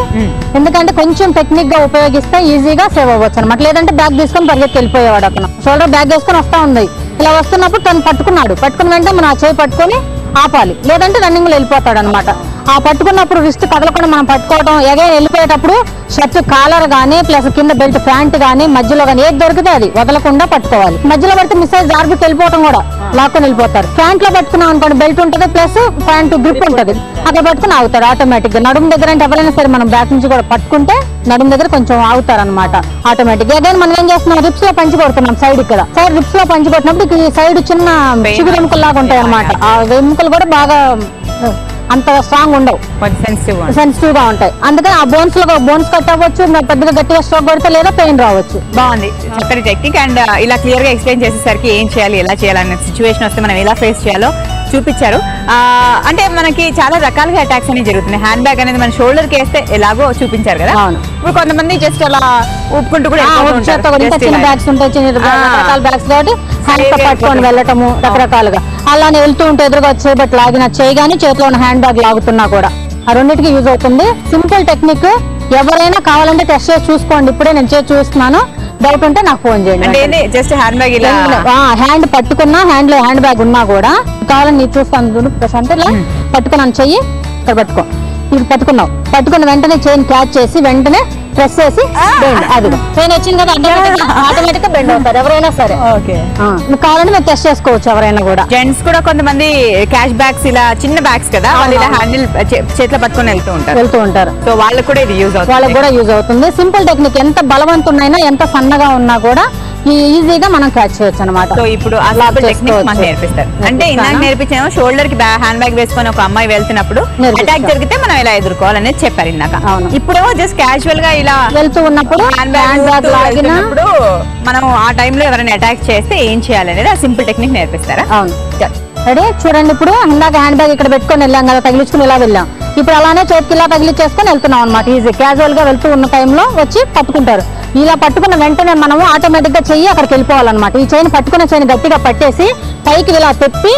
ఎందుకంటే కొంచెం టెక్నిక్ గా ఉపయోగిస్తే ఈజీగా సేవ్ అవ్వచ్చు అనమాట. లేదంటే బ్యాగ్ తీసుకొని పరిగెత్తి వెళ్ళిపోయేవాడు అతను. షోల్డర్ బ్యాగ్ వేసుకొని వస్తా ఉంది, ఇలా వస్తున్నప్పుడు తను పట్టుకున్నాడు. పట్టుకున్న వెంటనే మనం ఆ చేయి పట్టుకొని ఆపాలి, లేదంటే రన్నింగ్ లో వెళ్ళిపోతాడు అనమాట. ఆ పట్టుకున్నప్పుడు రిస్ట్ కదలకుండా మనం పట్టుకోవడం. ఎగైన్ వెళ్ళిపోయేటప్పుడు షర్ట్ కాలర్ గానీ ప్లస్ కింద బెల్ట్ ప్యాంట్ గానీ మధ్యలో గానీ ఏది దొరికితే అది వదలకుండా పట్టుకోవాలి. మధ్యలో పడితే మిస్ అయ్యి జార్బిట్ వెళ్ళిపోవడం కూడా, లాక్కొని వెళ్ళిపోతారు. ప్యాంట్ లో పట్టుకున్నాం అనుకోండి, బెల్ట్ ఉంటుంది ప్లస్ ప్యాంట్ గ్రిప్ ఉంటుంది, అక్కడ పట్టుకుని ఆగుతాడు ఆటోమేటిక్ గా. నడుము దగ్గర అంటే ఎవరైనా సరే మనం బ్యాక్ నుంచి కూడా పట్టుకుంటే నడుము దగ్గర కొంచెం ఆగుతారు అనమాట ఆటోమేటిక్. అగైన్ మనం ఏం చేస్తున్నాం, రిప్స్ లో పంచి కొడుతున్నాం. సైడ్ ఇక్కడ సైడ్ రిప్స్ లో పంచి కొట్టినప్పుడు ఈ సైడ్ చిన్న చిగురు ఎముకలు లాగా ఉంటాయి అనమాట. ఆ ఎముకలు కూడా బాగా అంత స్ట్రాంగ్ ఉండవు, సెన్సిటివ్ గా ఉంటాయి. అందుకని ఆ బోన్స్ లో బోన్స్ కట్ అవ్వచ్చు, పెద్దగా గట్టిగా స్ట్రోక్ కొడితే లేదా పెయిన్ రావచ్చు. బాగుంది, చక్కటి టెక్నిక్. అండ్ ఇలా క్లియర్ గా ఎక్స్ప్లెయిన్ చేసేసరికి ఏం చేయాలి, ఎలా చేయాలనే సిచ్యువేషన్ వస్తే మనం ఎలా ఫేస్ చేయాలో చూపించారు. అంటే మనకి చాలా రకాలుగా అటాక్స్ అనేవి జరుగుతున్నాయి. హ్యాండ్ బ్యాగ్ అనేది మన షోల్డర్ కి వేస్తే ఎలాగో చూపించారు కదా. ఇప్పుడు కొంతమంది జస్ట్ అలా ఊపుకుంటూ కూడా చిన్న బ్యాగ్స్ ఉంటాయి, చిన్న రకాల బ్యాగ్స్ కాబట్టి హ్యాండ్ తో పట్టుకొని వెళ్ళటము రకరకాలుగా. అలానే వెళ్తూ ఉంటే ఎదురుగా వచ్చే బట్ లాగిన చేయి గానీ చేతిలో ఉన్న హ్యాండ్ బ్యాగ్ లాగుతున్నా కూడా ఆ రెండింటికి యూజ్ అవుతుంది. సింపుల్ టెక్నిక్, ఎవరైనా కావాలంటే టెస్ట్ చేసి చూసుకోండి. ఇప్పుడే నేను చేసి చూస్తున్నాను, డౌట్ ఉంటే నాకు ఫోన్ చేయండి. జస్ట్ హ్యాండ్ బ్యాగ్ ఇలా హ్యాండ్ పట్టుకున్నా, హ్యాండ్ లో హ్యాండ్ బ్యాగ్ ఉన్నా కూడా కావాలని నేను చూస్తాను. ప్రశాంత్ ఇలా పట్టుకున్నాను, చెయ్యి ఇక్కడ పట్టుకో. ఇది పట్టుకున్నావు, పట్టుకున్న వెంటనే చైన్ క్యాచ్ చేసి వెంటనే ప్రెస్ చేసి బెండ్. అది చైన్ వచ్చింది కదా, ఆటోమేటిక్ గా బెండ్ అవుతారు ఎవరైనా సరే. కావాలంటే మీరు టెస్ట్ చేసుకోవచ్చు ఎవరైనా కూడా. జెంట్స్ కూడా కొంతమంది క్యాష్ బ్యాగ్స్ ఇలా చిన్న బ్యాగ్స్ కదా, వాళ్ళు ఇలా హ్యాండిల్ చేతిలో పట్టుకొని వెళ్తూ ఉంటారు. సో వాళ్ళకి కూడా ఇది యూజ్ అవుతుంది. వాళ్ళకి కూడా యూజ్ అవుతుంది. సింపుల్ టెక్నిక్, ఎంత బలవంతున్నైనా ఎంత సన్నగా ఉన్నా కూడా ఈజీగా మనం క్యాచ్ చేయొచ్చు అనమాట. సో ఇప్పుడు నేర్పిస్తారు. అంటే ఇందాక నేర్పించాము, షోల్డర్ కి హ్యాండ్ బ్యాగ్ వేసుకొని ఒక అమ్మాయి వెళ్తున్నప్పుడు అటాక్ జరిగితే మనం ఎలా ఎదుర్కోవాలనేది చెప్పారు ఇందాక. ఇప్పుడు జస్ట్ క్యాజువల్ గా ఇలా వెళ్తూ ఉన్నప్పుడు హ్యాండ్ బ్యాగ్ లాగినప్పుడు మనం ఆ టైంలో ఎవరైనా అటాక్ చేస్తే ఏం చేయాలనేది ఆ సింపుల్ టెక్నిక్ నేర్పిస్తారా? అవును, రెడీ. చూడండి, ఇప్పుడు ఇందాక హ్యాండ్ బ్యాగ్ ఇక్కడ పెట్టుకొని వెళ్ళాం కదా, తగిలించుకుని ఇలా వెళ్ళాం. ఇప్పుడు అలానే చేతికి ఇలా తగిలించేసుకొని వెళ్తున్నాం అనమాట. ఈజీ క్యాజువల్ గా వెళ్తూ ఉన్న టైంలో వచ్చి పట్టుకుంటారు. ఇలా పట్టుకున్న వెంటనే మనము ఆటోమేటిక్ గా చెయ్యి అక్కడికి వెళ్ళిపోవాలన్నమాట. ఈ చైన్ పట్టుకున్న చైన్ గట్టిగా పట్టేసి పైకి ఇలా తిప్పి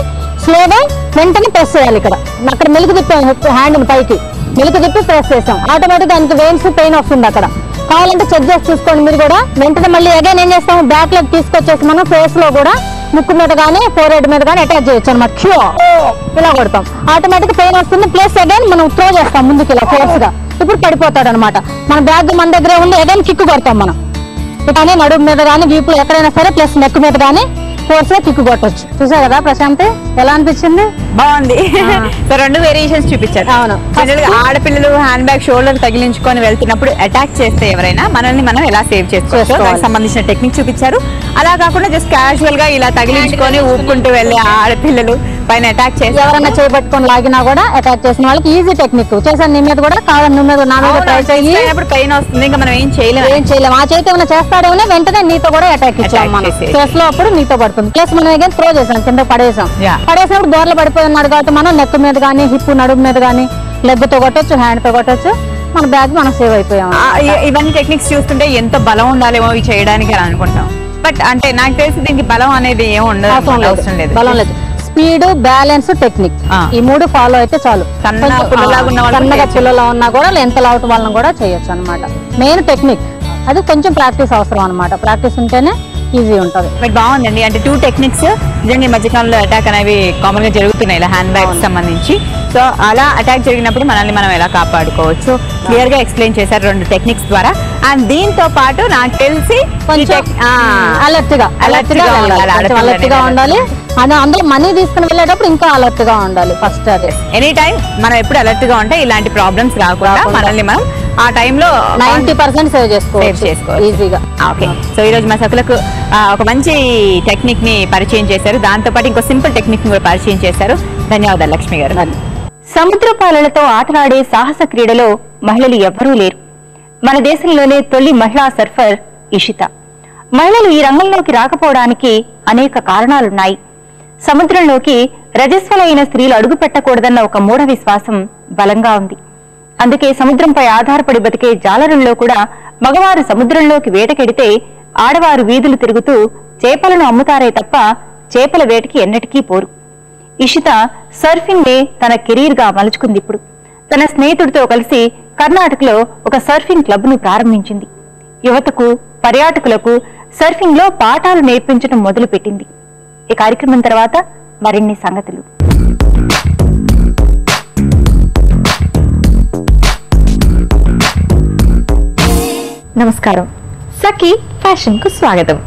స్లోగా వెంటనే ప్రెస్ చేయాలి. ఇక్కడ అక్కడ మెలుగు తిప్పాం, హ్యాండ్ పైకి మెలుగు తిప్పి ప్రెస్ చేసాం. ఆటోమేటిక్ గా దానికి వెయిన్స్ పెయిన్ వస్తుంది. అక్కడ కావాలంటే చెక్ చేసి చూసుకోండి మీరు కూడా. వెంటనే మళ్ళీ అగైన్ ఏం చేస్తాము, బ్యాక్ లెగ్ తీసుకొచ్చేసి మనం ఫేస్ లో కూడా ముక్కు మీద కానీ ఫోర్ హెడ్ మీద కానీ అటాచ్ చేయొచ్చు అనమాట. ఇలా కొడతాం, ఆటోమేటిక్ పెయిన్ వస్తుంది. ప్లస్ అగైన్ మనం త్రో చేస్తాం ముందుకు ఇలా ఫోర్స్ గా. ఇప్పుడు పడిపోతాడు అనమాట. మన బ్యాగ్ మన దగ్గరే ఉండి అగైన్ కిక్ కొడతాం మనం. కానీ నడుము మీద కానీ వీపులు ఎక్కడైనా సరే ప్లస్ నెక్ మీద కానీ ఫోర్స్ గా కిక్ కొట్టొచ్చు. చూసా కదా ప్రశాంత్, ఎలా అనిపించింది? బాగుంది. సో రెండు వేరియేషన్స్ చూపించారు. అవును, ఆడపిల్లలు హ్యాండ్ బ్యాగ్ షోల్డర్ తగిలించుకొని వెళ్తున్నప్పుడు అటాక్ చేస్తే ఎవరైనా మనల్ని మనం ఎలా సేవ్ చేసుకోవచ్చు దానికి సంబంధించిన టెక్నిక్ చూపించారు. అలా కాకుండా జస్ట్ క్యాజువల్ గా ఇలా తగిలించుకొని ఊపుకుంటూ వెళ్ళే ఆడపిల్లలు పైన అటాక్ చేసి ఎవరైనా చేపట్టుకొని లాగినా కూడా అటాక్ చేసిన వాళ్ళకి ఈజీ టెక్నిక్ చేశాను. నీ మీద కూడా కావాలని నువ్వు మీద నా మీద ట్రై చేయి. పెయిన్ వస్తుంది, ఇంకా మనం ఏం చేయలేము. ఆ చేతి ఏమైనా చేస్తాడేమో వెంటనే నీతో కూడా అటాక్ ఇచ్చాం మనం ఫేస్ లో, అప్పుడు నీతో పడుతుంది. ప్లస్ మనం అగైన్ త్రో చేసాం, కింద పడేసినప్పుడు బోర్లు పడిపోయి ఉన్నాడు కాబట్టి మనం నెక్ మీద కానీ హిప్ నడుము మీద కానీ లెగ్ తో కొట్టొచ్చు, హ్యాండ్ తో కొట్టొచ్చు. మన బ్యాగ్ మనం సేవ్ అయిపోయాం. ఇవన్నీ టెక్నిక్స్ చూస్తుంటే ఎంత బలం ఉండాలేమో ఇవి చేయడానికి అని అనుకుంటాం. బట్ అంటే నాకు తెలిసి దీనికి బలం అనేది ఏమి ఉండదు, అవసరం లేదు. బలం లేదు. స్పీడ్, బ్యాలెన్స్, టెక్నిక్ ఈ 3 ఫాలో అయితే చాలు. సన్నగా పుల్లలో ఉన్నా కూడా ఎంత లావుట్ వాళ్ళని కూడా చేయొచ్చు అనమాట. మెయిన్ టెక్నిక్ అది కొంచెం ప్రాక్టీస్ అవసరం అనమాట. ప్రాక్టీస్ ఉంటేనే ఈజీ ఉంటుంది. బట్ బాగుందండి. అంటే 2 టెక్నిక్స్ నిజంగా ఈ మధ్యకాలంలో అటాక్ అనేవి కామన్ గా జరుగుతున్నాయి ఇలా హ్యాండ్ బ్యాగ్ సంబంధించి. సో అలా అటాక్ జరిగినప్పుడు మనల్ని మనం ఎలా కాపాడుకోవచ్చు క్లియర్ గా ఎక్స్ప్లెయిన్ చేశారు 2 టెక్నిక్స్ ద్వారా. అండ్ దీంతో పాటు నాకు తెలిసి అలర్ట్ గా ఉండాలి. అది అందులో మనీ తీసుకుని వెళ్ళేటప్పుడు ఇంకా అలర్ట్ గా ఉండాలి. ఫస్ట్ అదే ఎనీ టైం మనం ఎప్పుడు అలర్ట్ గా ఉంటే ఇలాంటి ప్రాబ్లమ్స్ రాకుండా మనల్ని మనం ఆ టైంలో 90% సేవ్ చేసుకోవచ్చు ఈజీగా. ఓకే, సో ఈ రోజు మా సకులకు ఒక మంచి టెక్నిక్ ని పరిచయం చేశారు. దాంతో పాటు ఇంకో సింపుల్ టెక్నిక్ ని కూడా పరిచయం చేశారు. ధన్యవాదాలు లక్ష్మి గారు. సముద్ర పాలలతో ఆటలాడే సాహస క్రీడలో మహిళలు ఎవ్వరూ లేరు. మన దేశంలోనే తొలి మహిళా సర్ఫర్ ఇషిత. మహిళలు ఈ రంగంలోకి రాకపోవడానికి అనేక కారణాలున్నాయి. సముద్రంలోకి రజస్వలైన స్త్రీలు అడుగు పెట్టకూడదన్న ఒక మూఢ విశ్వాసం బలంగా ఉంది. అందుకే సముద్రంపై ఆధారపడి బతికే జాలరుల్లో కూడా మగవారు సముద్రంలోకి వేటకెడితే ఆడవారు వీధులు తిరుగుతూ చేపలను అమ్ముతారే తప్ప చేపల వేటకి ఎన్నటికీ పోరు. ఇషిత సర్ఫింగ్ నే తన కెరీర్ గా మలుచుకుంది. ఇప్పుడు తన స్నేహితుడితో కలిసి కర్ణాటకలో ఒక సర్ఫింగ్ క్లబ్ ను ప్రారంభించింది. యువతకు, పర్యాటకులకు సర్ఫింగ్ లో పాఠాలు నేర్పించడం మొదలుపెట్టింది. ఈ కార్యక్రమం తర్వాత మరిన్ని సంగతులు. నమస్కారం, సఖీ ఫ్యాషన్ కు స్వాగతం.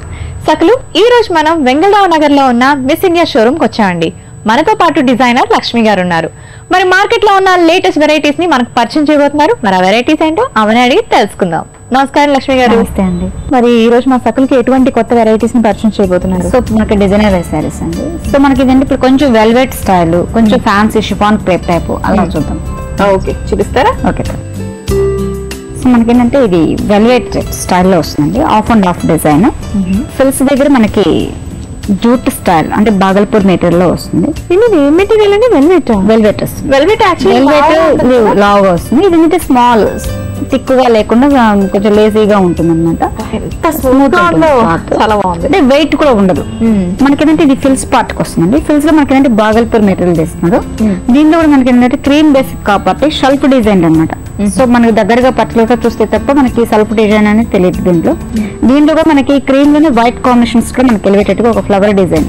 సఖులు, ఈ రోజు మనం వెంగళరావు నగర్ లో ఉన్న మిస్ ఇండియా షోరూమ్ కి వచ్చామండి. మనతో పాటు డిజైనర్ లక్ష్మి గారు ఉన్నారు. మరి మార్కెట్ లో ఉన్న లేటెస్ట్ వెరైటీస్ ని మనకు పరిచయం చేయబోతున్నారు. మరి ఆ వెరైటీస్ ఏంటో అవన్నీ అడిగి తెలుసుకుందాం. నమస్కారం లక్ష్మి గారు. నమస్తే అండి. మరి ఈ రోజు మా సఖులకి ఎటువంటి కొత్త వెరైటీస్ ని పరిచయం చేయబోతున్నారు? సో మనకి డిజైనర్ వేర్ సారీస్ అండి. సో మనకి ఇదంటే ఇప్పుడు కొంచెం వెల్వెట్ స్టైల్, కొంచెం ఫ్యాన్సీ షిఫాన్ క్రేప్ టైప్ అలా చూద్దాం. ఓకే, చూపిస్తారా? Okay sir. సో మనకి ఏంటంటే ఇది వెల్వెట్ స్టైల్లో వస్తుందండి. Half and half design. ఫిల్స్ దగ్గర మనకి జూట్ స్టైల్ అంటే బాగల్పూర్ మెటీరియల్ లో వస్తుంది. ఇది మెటీరియల్ అంటే వెల్వెట్. వెల్వెట్ వెల్వెట్ వెల్వెట్ లావుగా వస్తుంది. ఇది ఏంటంటే స్మాల్ థిక్గా లేకుండా కొంచెం లేజీగా ఉంటుంది అనమాట. చాలా బాగుంది. అంటే వెయిట్ కూడా ఉండదు. మనకి ఏంటంటే ఇది ఫిల్స్ పార్ట్ కి వస్తుందండి. ఫిల్స్ లో మనకి ఏంటంటే బాగల్పూర్ మెటీరియల్ చేస్తున్నారు. దీనిలో కూడా మనకి ఏంటంటే క్రీమ్ బేసిక్ కాబట్టి షల్ఫ్ డిజైన్ అనమాట. సో మనకి దగ్గరగా పర్టికులర్ గా చూస్తే తప్ప మనకి సెల్ఫ్ డిజైన్ అనేది తెలియదు. దీంట్లో కూడా మనకి క్రీమ్ లోనే వైట్ కాంబినేషన్స్ కూడా మనకి ఎలివేటెడ్ గా ఒక ఫ్లవర్ డిజైన్.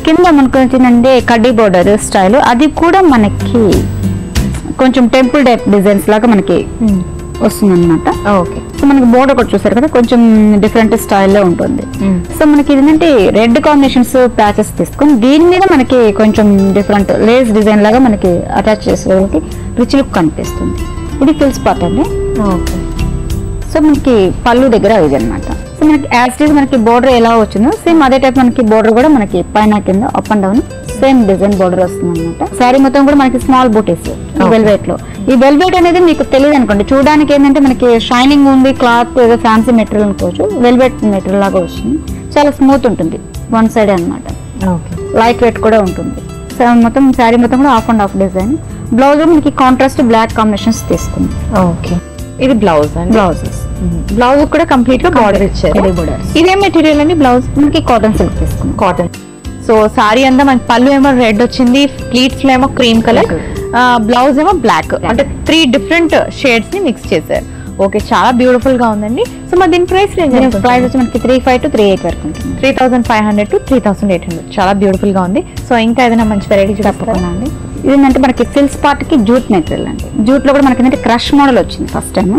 కింద మనకు వచ్చిందంటే కడ్డీ బోర్డర్ స్టైల్. అది కూడా మనకి కొంచెం టెంపుల్ టైప్ డిజైన్స్ లాగా మనకి వస్తుంది అనమాట. ఓకే, సో మనకి బోర్డర్ కూడా చూసారు కదా, కొంచెం డిఫరెంట్ స్టైల్లో ఉంటుంది. సో మనకి ఏంటంటే రెడ్ కాంబినేషన్స్ ప్యాచెస్ తీసుకొని దీని మీద మనకి కొంచెం డిఫరెంట్ లేస్ డిజైన్ లాగా మనకి అటాచ్ చేసేవాళ్ళకి రిచ్ లుక్ కనిపిస్తుంది. ఇది ఫిల్స్ పార్ట్ అండి. ఓకే. సో మనకి పళ్ళు దగ్గర ఇది అనమాట. సో మనకి యాజ్ మనకి బోర్డర్ ఎలా వచ్చిందో సేమ్ అదే టైప్ మనకి బోర్డర్ కూడా మనకి పైన కింద up and down same design border వస్తుంది అనమాట. శారీ మొత్తం కూడా మనకి స్మాల్ బూటీస్ వెల్వెట్ లో. ఈ వెల్వెట్ అనేది మీకు తెలియదు అనుకోండి, చూడడానికి ఏంటంటే మనకి షైనింగ్ ఉంది, క్లాత్ ఏదో ఫ్యాన్సీ మెటీరియల్ అనుకోవచ్చు. వెల్వెట్ మెటీరియల్ లాగా వస్తుంది. చాలా స్మూత్ ఉంటుంది, వన్ సైడ్ అనమాట. లైట్ వెయిట్ కూడా ఉంటుంది. సో మొత్తం శారీ మొత్తం కూడా of and half design. Blouse మనకి కాంట్రాస్ట్ బ్లాక్ కాంబినేషన్స్ తీసుకుంది. ఓకే, ఇది బ్లౌజ్ అండి. బ్లౌజెస్ బ్లౌజ్ కూడా కంప్లీట్ గా బార్డర్ ఇచ్చారు. ఇదే మెటీరియల్ అండి. బ్లౌజ్ మనకి కాటన్ సిల్క్ తీసుకుంది. కాటన్. సో సారీ అంతా మనకి పళ్ళు ఏమో రెడ్ వచ్చింది, ప్లీట్స్ లో ఏమో క్రీమ్ కలర్, బ్లౌజ్ ఏమో బ్లాక్. అంటే 3 డిఫరెంట్ షేడ్స్ ని మిక్స్ చేశారు. ఓకే, చాలా బ్యూటిఫుల్ గా ఉందండి. సో మరి దీని ప్రైస్ ప్రైస్ వచ్చి మనకి 3,500 to 3,800 వరకు ఉంటుంది. 3,500 to 3,800. చాలా బ్యూటిఫుల్ గా ఉంది. సో ఇంకా ఏదైనా మంచి వెరైటీ తప్పకుండా అండి. ఇదేంటంటే మనకి ఫిల్స్ పార్ట్ కి జూట్ మెటీరియల్ అండి. జూట్ లో కూడా మనకి ఏంటంటే క్రష్ మోడల్ వచ్చింది ఫస్ట్ టైం.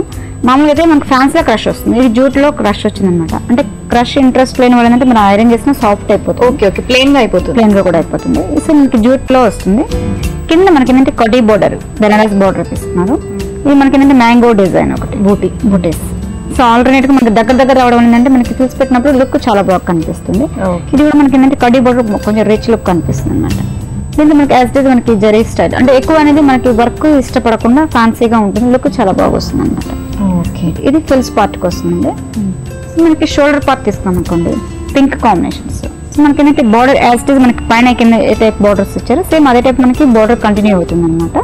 మామూలుగా అయితే మనకి ఫ్యాన్స్ లో క్రష్ వస్తుంది, ఇది జూట్ లో క్రష్ వచ్చింది అనమాట. అంటే క్రష్ ఇంట్రెస్ట్ లేని వాళ్ళు అంటే మనం ఐరన్ చేసిన సాఫ్ట్ అయిపోతుంది. ఓకే ఓకే, ప్లెయిన్ గా అయిపోతుంది. ప్లెయిన్ గా కూడా అయిపోతుంది. సో మనకి జూట్ లో వస్తుంది. కింద మనకి ఏంటంటే కడ్డీ బోర్డర్, బెనారస్ బోర్డర్ ఇస్తున్నారు. ఇది మనకి ఏంటంటే మ్యాంగో డిజైన్ ఒకటి బూటీస్. సో ఆల్టర్నేట్ గా మనకి దగ్గర రావడం ఏంటంటే మనకి తీసి పెట్టినప్పుడు లుక్ చాలా బాగా కనిపిస్తుంది. ఇది కూడా మనకి ఏంటంటే కడ్డీ బోర్డర్ కొంచెం రిచ్ లుక్ కనిపిస్తుంది అనమాట. దీంట్లో మనకి యాజ్ ఇట్ ఈజ్ మనకి జరీ స్టైల్ అంటే ఎక్కువ అనేది మనకి వర్క్ ఇష్టపడకుండా ఫ్యాన్సీగా ఉంటుంది, లుక్ చాలా బాగా వస్తుంది అనమాట. ఇది ఫిల్స్ పార్ట్ కి వస్తుందండి. మనకి షోల్డర్ పార్ట్ తీసుకున్నాం అనుకోండి, పింక్ కాంబినేషన్స్. సో మనకి ఏంటంటే బోర్డర్ యాజ్ ఇట్ ఈజ్ మనకి పైన కింద ఏ టైప్ బోర్డర్స్ ఇచ్చారు సేమ్ అదే టైప్ మనకి బోర్డర్ కంటిన్యూ అవుతుంది అనమాట.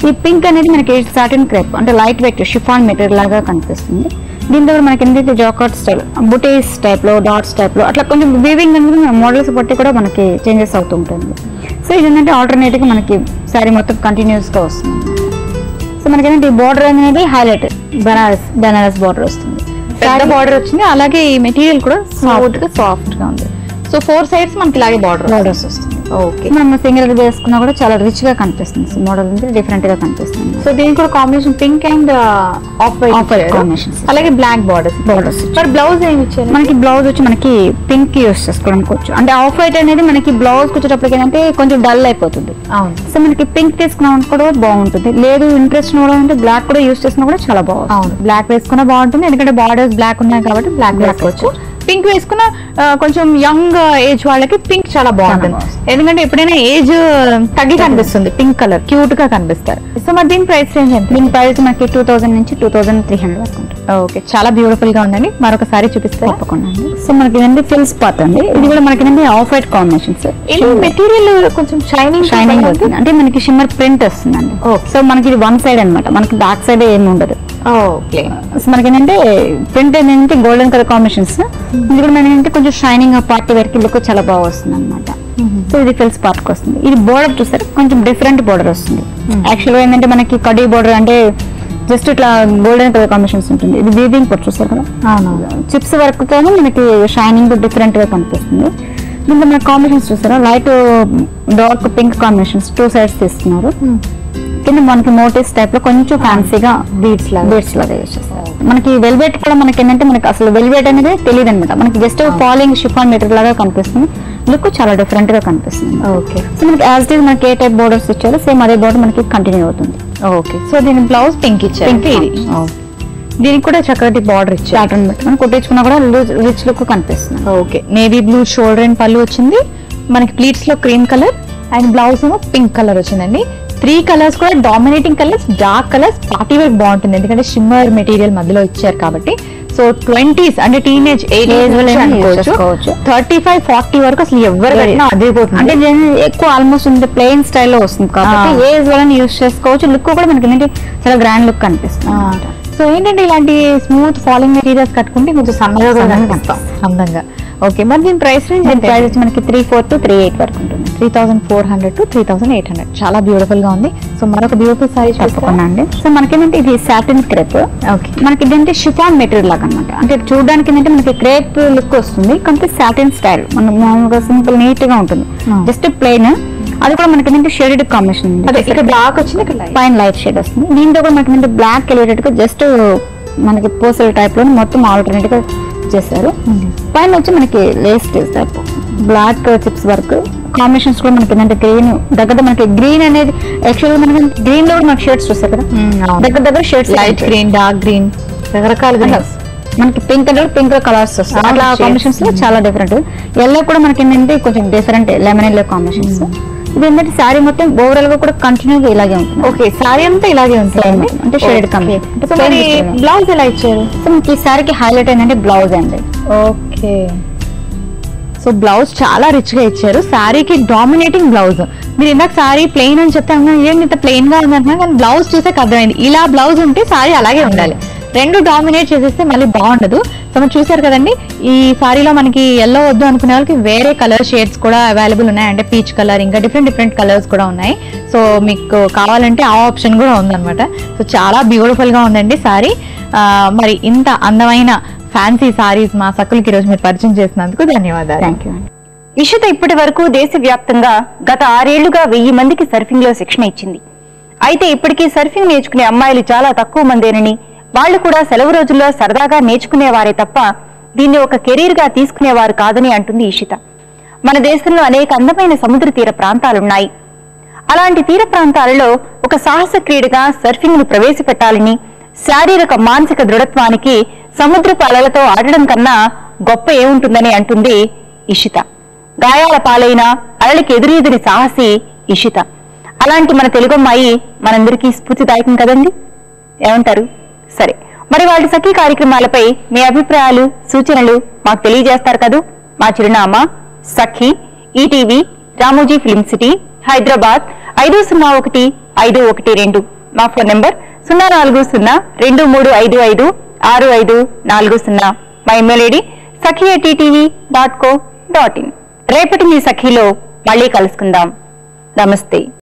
ఈ పింక్ అనేది మనకి సాటిన్ క్రేప్ అంటే లైట్ వెయిట్ షిఫాన్ మెటీరియల్ లాగా కనిపిస్తుంది. దీంతో కూడా మనకి ఏంటంటే జాకార్డ్ స్టైల్, బుటీస్ టైప్ లో, డాట్స్ టైప్ లో అట్లా కొంచెం వీవింగ్ అనేది మోడల్స్ బట్టి కూడా మనకి చేంజెస్ అవుతూ ఉంటుంది. సో ఇది ఏంటంటే ఆల్టర్నేటివ్ గా మనకి శారీ మొత్తం కంటిన్యూస్ గా వస్తుంది. సో మనకి ఏంటంటే ఈ బార్డర్ అనేది హైలైట్ బనారస్ బార్డర్ వస్తుంది, పెద్ద బార్డర్ వచ్చింది. అలాగే ఈ మెటీరియల్ కూడా సాఫ్ట్ గా ఉంది. సో 4 sides మనకి ఇలాగే బార్డర్స్ వస్తుంది. ఓకే. మనం సింగిల్ వేసుకున్నా కూడా చాలా రిచ్ గా కనిపిస్తుంది, మోడల్ అంటే డిఫరెంట్ గా కనిపిస్తుంది. సో దీనికి కూడా combination pink and off white combination, అలాగే బ్లాక్ బార్డర్స్. మరి బ్లౌజ్ ఏమి ఇచ్చారు? మనకి బ్లౌజ్ వచ్చి మనకి పింక్ యూస్ చేసుకోవడానికి అంటే ఆఫ్ వైట్ అనేది మనకి బ్లౌజ్ వచ్చేటప్పటికి ఏంటంటే కొంచెం డల్ అయిపోతుంది. అవును. సో మనకి పింక్ తీసుకున్నాం కూడా బాగుంటుంది, లేదు ఇంట్రెస్ట్ అంటే బ్లాక్ కూడా యూస్ చేసినా కూడా చాలా బాగుంటుంది. అవును, బ్లాక్ వేసుకున్నా బాగుంటుంది ఎందుకంటే బార్డర్స్ బ్లాక్ ఉన్నాయి కాబట్టి బ్లాక్ వేసుకోవచ్చు. పింక్ వేసుకున్న కొంచెం యంగ్ ఏజ్ వాళ్ళకి పింక్ చాలా బాగుంటుంది, ఎందుకంటే ఎప్పుడైనా ఏజ్ తగ్గి కనిపిస్తుంది, పింక్ కలర్ క్యూట్ గా కనిపిస్తారు. సో మరి దీని ప్రైస్ రేంజ్ ఎంత? దీని ప్రైస్ మనకి 2000 నుంచి 2300 వరకు ఉంటుంది. ఓకే, చాలా బ్యూటిఫుల్ గా ఉందండి. మరొకసారి చూపిస్తే తప్పకుండా. సో మనకి ఏంటంటే ఫిల్స్ పాత్ అండి, ఇది కూడా మనకి ఏంటంటే ఆఫ్ వైట్ కాంబినేషన్స్. మెటీరియల్ కొంచెం షైనింగ్ వస్తుంది, అంటే మనకి షిమ్మర్ ప్రింట్ వస్తుందండి. సో మనకి ఇది 1 side అనమాట, మనకి బ్యాక్ సైడ్ ఏమి ఉండదు. ఓకే. సో మనకి ఏంటంటే ప్రింట్ ఏంటంటే గోల్డెన్ కలర్ కాంబినేషన్స్. ఇది కూడా మనకి ఏంటంటే కొంచెం షైనింగ్ పార్టీ వేర్కి లుక్ చాలా బాగా వస్తుంది అనమాట. సో ఇది ఫిల్స్ పార్ట్ వస్తుంది. ఇది బోర్డర్ చూస్తారు కొంచెం డిఫరెంట్ బోర్డర్ వస్తుంది. యాక్చువల్గా ఏంటంటే మనకి కడీ బోర్డర్ అంటే జస్ట్ ఇట్లా గోల్డెన్ కలర్ కాంబినేషన్స్ ఉంటుంది. ఇది వీవింగ్ కూడా చూస్తారు కదా, చిప్స్ వర్క్ తో మనకి షైనింగ్ డిఫరెంట్ గా కనిపిస్తుంది. దీంట్లో మనకి కాంబినేషన్స్ చూస్తారా, light dark pink combinations 2 sides తీస్తున్నారు. కింద మనకి మోటివ్స్ టైప్ లో కొంచెం ఫ్యాన్సీగా బీడ్స్ లాగా యూస్ చేస్తారు. మనకి వెల్వెట్ కూడా మనకి ఏంటంటే మనకి అసలు వెల్వెట్ అనేది తెలియదు అనమాట, మనకి జస్ట్ ఫాలింగ్ షిఫాన్ మెటీరియల్ లాగా కనిపిస్తుంది, లుక్ చాలా డిఫరెంట్ గా కనిపిస్తుంది. ఓకే. సో మనకి యాజ్ ఇట్ ఈస్ మనకి ఏ టైప్ బోర్డర్స్ ఇచ్చారో సేమ్ అదే బోర్డర్ మనకి కంటిన్యూ అవుతుంది. ఓకే. సో దీని బ్లౌజ్ పింక్ ఇచ్చారు, దీనికి కూడా చక్కటి బార్డర్ ఇచ్చారు. ప్యాటర్న్ బట్టి మనం కుట్టించుకున్నా కూడా రిచ్ లుక్ కనిపిస్తుంది. Okay. Navy blue shoulder and pallu వచ్చింది, మనకి ప్లీట్స్ లో క్రీమ్ కలర్ అండ్ బ్లౌజ్ ఏమో పింక్ కలర్ వచ్చిందండి. 3 కలర్స్ కూడా dominating colours, dark colours, party wear బాగుంటుంది ఎందుకంటే షిమ్మర్ మెటీరియల్ మధ్యలో ఇచ్చారు కాబట్టి. సో 20s అంటే టీనేజ్ ఏజ్ 35-40 వరకు అసలు ఎవరు అదే పోతుంది, అంటే ఎక్కువ ఆల్మోస్ట్ ప్లెయిన్ స్టైల్లో వస్తుంది కాబట్టి ఏజ్ వాళ్ళని యూస్ చేసుకోవచ్చు. లుక్ కూడా మనకి ఏంటంటే చాలా గ్రాండ్ లుక్ కనిపిస్తుంది. సో ఏంటంటే ఇలాంటి స్మూత్ ఫాలింగ్ మెటీరియల్స్ కట్టుకుంటే కొంచెం సన్నగా కనిపిస్తాం అందంగా. ఓకే. మరి దీని ప్రైస్ రేంజ్ ప్రైస్ మనకి 3400 to 3800 వరకు ఉంటుంది. 3400 to 3800. చాలా బ్యూటిఫుల్ గా ఉంది. సో మరొక బ్యూటిఫుల్ సారీ తప్పకుండా అండి. సో మనకేంటంటే ఇది సాటిన్ క్రేప్. ఓకే. మనకి ఇదంటే షిఫాన్ మెటీరియల్ లాగా అనమాట, అంటే చూడడానికి ఏంటంటే మనకి క్రేప్ లుక్ వస్తుంది కానీ సాటిన్ స్టైల్ మన మామూలుగా సింపుల్ నీట్ గా ఉంటుంది, జస్ట్ ప్లెయిన్. అది కూడా మనకి ఏంటంటే షేడెడ్ కాంబినేషన్, ఇక్కడ డార్క్ వచ్చింది, పైన లైట్ షేడ్ వస్తుంది. దీంతో కూడా మనకి ఏంటంటే బ్లాక్ ఎలివేటెడ్ గా జస్ట్ మనకి పోసల్ టైప్ లో మొత్తం ఆల్టర్నేట్ గా చేశారు. పైన వచ్చి మనకి lace type black chips work combinations కూడా మనకి ఏంటంటే గ్రీన్ దగ్గర మనకి గ్రీన్ అనేది యాక్చువల్గా మనకి గ్రీన్ లో కూడా మనకి షేడ్స్ చూస్తారు కదా, దగ్గర shades light green, dark green, రకరకాల గ్రీన్స్. మనకి పింక్ అంటే పింక్ కలర్స్ వస్తాయి, అట్లా కాంబినేషన్స్ లో చాలా డిఫరెంట్. ఎల్లో కూడా మనకి ఏంటంటే కొంచెం డిఫరెంట్ లెమన్ ఎల్లో కాంబినేషన్స్. ఇది ఏంటంటే శారీ మొత్తం ఓవరాల్ గా కూడా కంటిన్యూగా ఇలాగే ఉంటుంది. ఓకే. శారీ అంతా ఇలాగే ఉంటుంది అంటే షేడ్ కంప్లీట్. బ్లౌజ్ ఎలా ఇచ్చారు? సో మనకి ఈ శారీకి హైలైట్ ఏంటంటే బ్లౌజ్ అండి. ఓకే. సో బ్లౌజ్ చాలా రిచ్ గా ఇచ్చారు, శారీకి డామినేటింగ్ బ్లౌజ్. మీరు ఇందాక శారీ ప్లెయిన్ అని చెప్తాను, ఏంటి ఇంత ప్లెయిన్ గా ఉందంటున్నా కానీ బ్లౌజ్ చూసాక అర్థమైంది ఇలా బ్లౌజ్ ఉంటే శారీ అలాగే ఉండాలి. 2 డామినేట్ చేసేస్తే మళ్ళీ బాగుండదు. సో మనం చూసారు కదండి, ఈ సారీలో మనకి ఎల్లో వద్దు అనుకునే వాళ్ళకి వేరే కలర్ షేడ్స్ కూడా అవైలబుల్ ఉన్నాయి, అంటే పీచ్ కలర్ ఇంకా డిఫరెంట్ కలర్స్ కూడా ఉన్నాయి. సో మీకు కావాలంటే ఆ ఆప్షన్ కూడా ఉందన్నమాట. సో చాలా బ్యూటిఫుల్ గా ఉందండి సారీ. మరి ఇంత అందమైన ఫ్యాన్సీ సారీస్ మా సక్కులకి ఈరోజు మీరు పరిచయం చేసినందుకు ధన్యవాదాలు. Thank you. ఇషిత ఇప్పటి వరకు దేశవ్యాప్తంగా గత 6 ఏళ్లుగా 1000 మందికి సర్ఫింగ్ లో శిక్షణ ఇచ్చింది. అయితే ఇప్పటికీ సర్ఫింగ్ నేర్చుకునే అమ్మాయిలు చాలా తక్కువ మందేనని, వాళ్లు కూడా సెలవు రోజుల్లో సరదాగా నేర్చుకునేవారే తప్ప దీన్ని ఒక కెరీర్ గా తీసుకునేవారు కాదని అంటుంది ఇషిత. మన దేశంలో అనేక అందమైన సముద్ర తీర ప్రాంతాలున్నాయి. అలాంటి తీర ప్రాంతాలలో ఒక సాహస క్రీడగా సర్ఫింగ్ ను ప్రవేశపెట్టాలని, శారీరక మానసిక దృఢత్వానికి సముద్రపు అలలతో ఆడడం కన్నా గొప్ప ఏముంటుందని అంటుంది ఇషిత. గాయాల పాలైన అలలకి ఎదురెదురి సాహసి ఇషిత. అలాంటి మన తెలుగమ్మాయి మనందరికీ స్ఫూర్తిదాయకం కదండి, ఏమంటారు? సరే, మరి వాటి సఖీ కార్యక్రమాలపై మీ అభిప్రాయాలు సూచనలు మాకు తెలియజేస్తారు కదూ. మా చిరునామా Sakhi, ETV, Ramoji film city, Hyderabad 501512. మా ఫోన్ నెంబర్ 0402355 9540. మా ఇమెయిల్ ఐడి sakhi@ttv.co.in. రేపటి మీ సఖీలో మళ్ళీ కలుసుకుందాం. నమస్తే.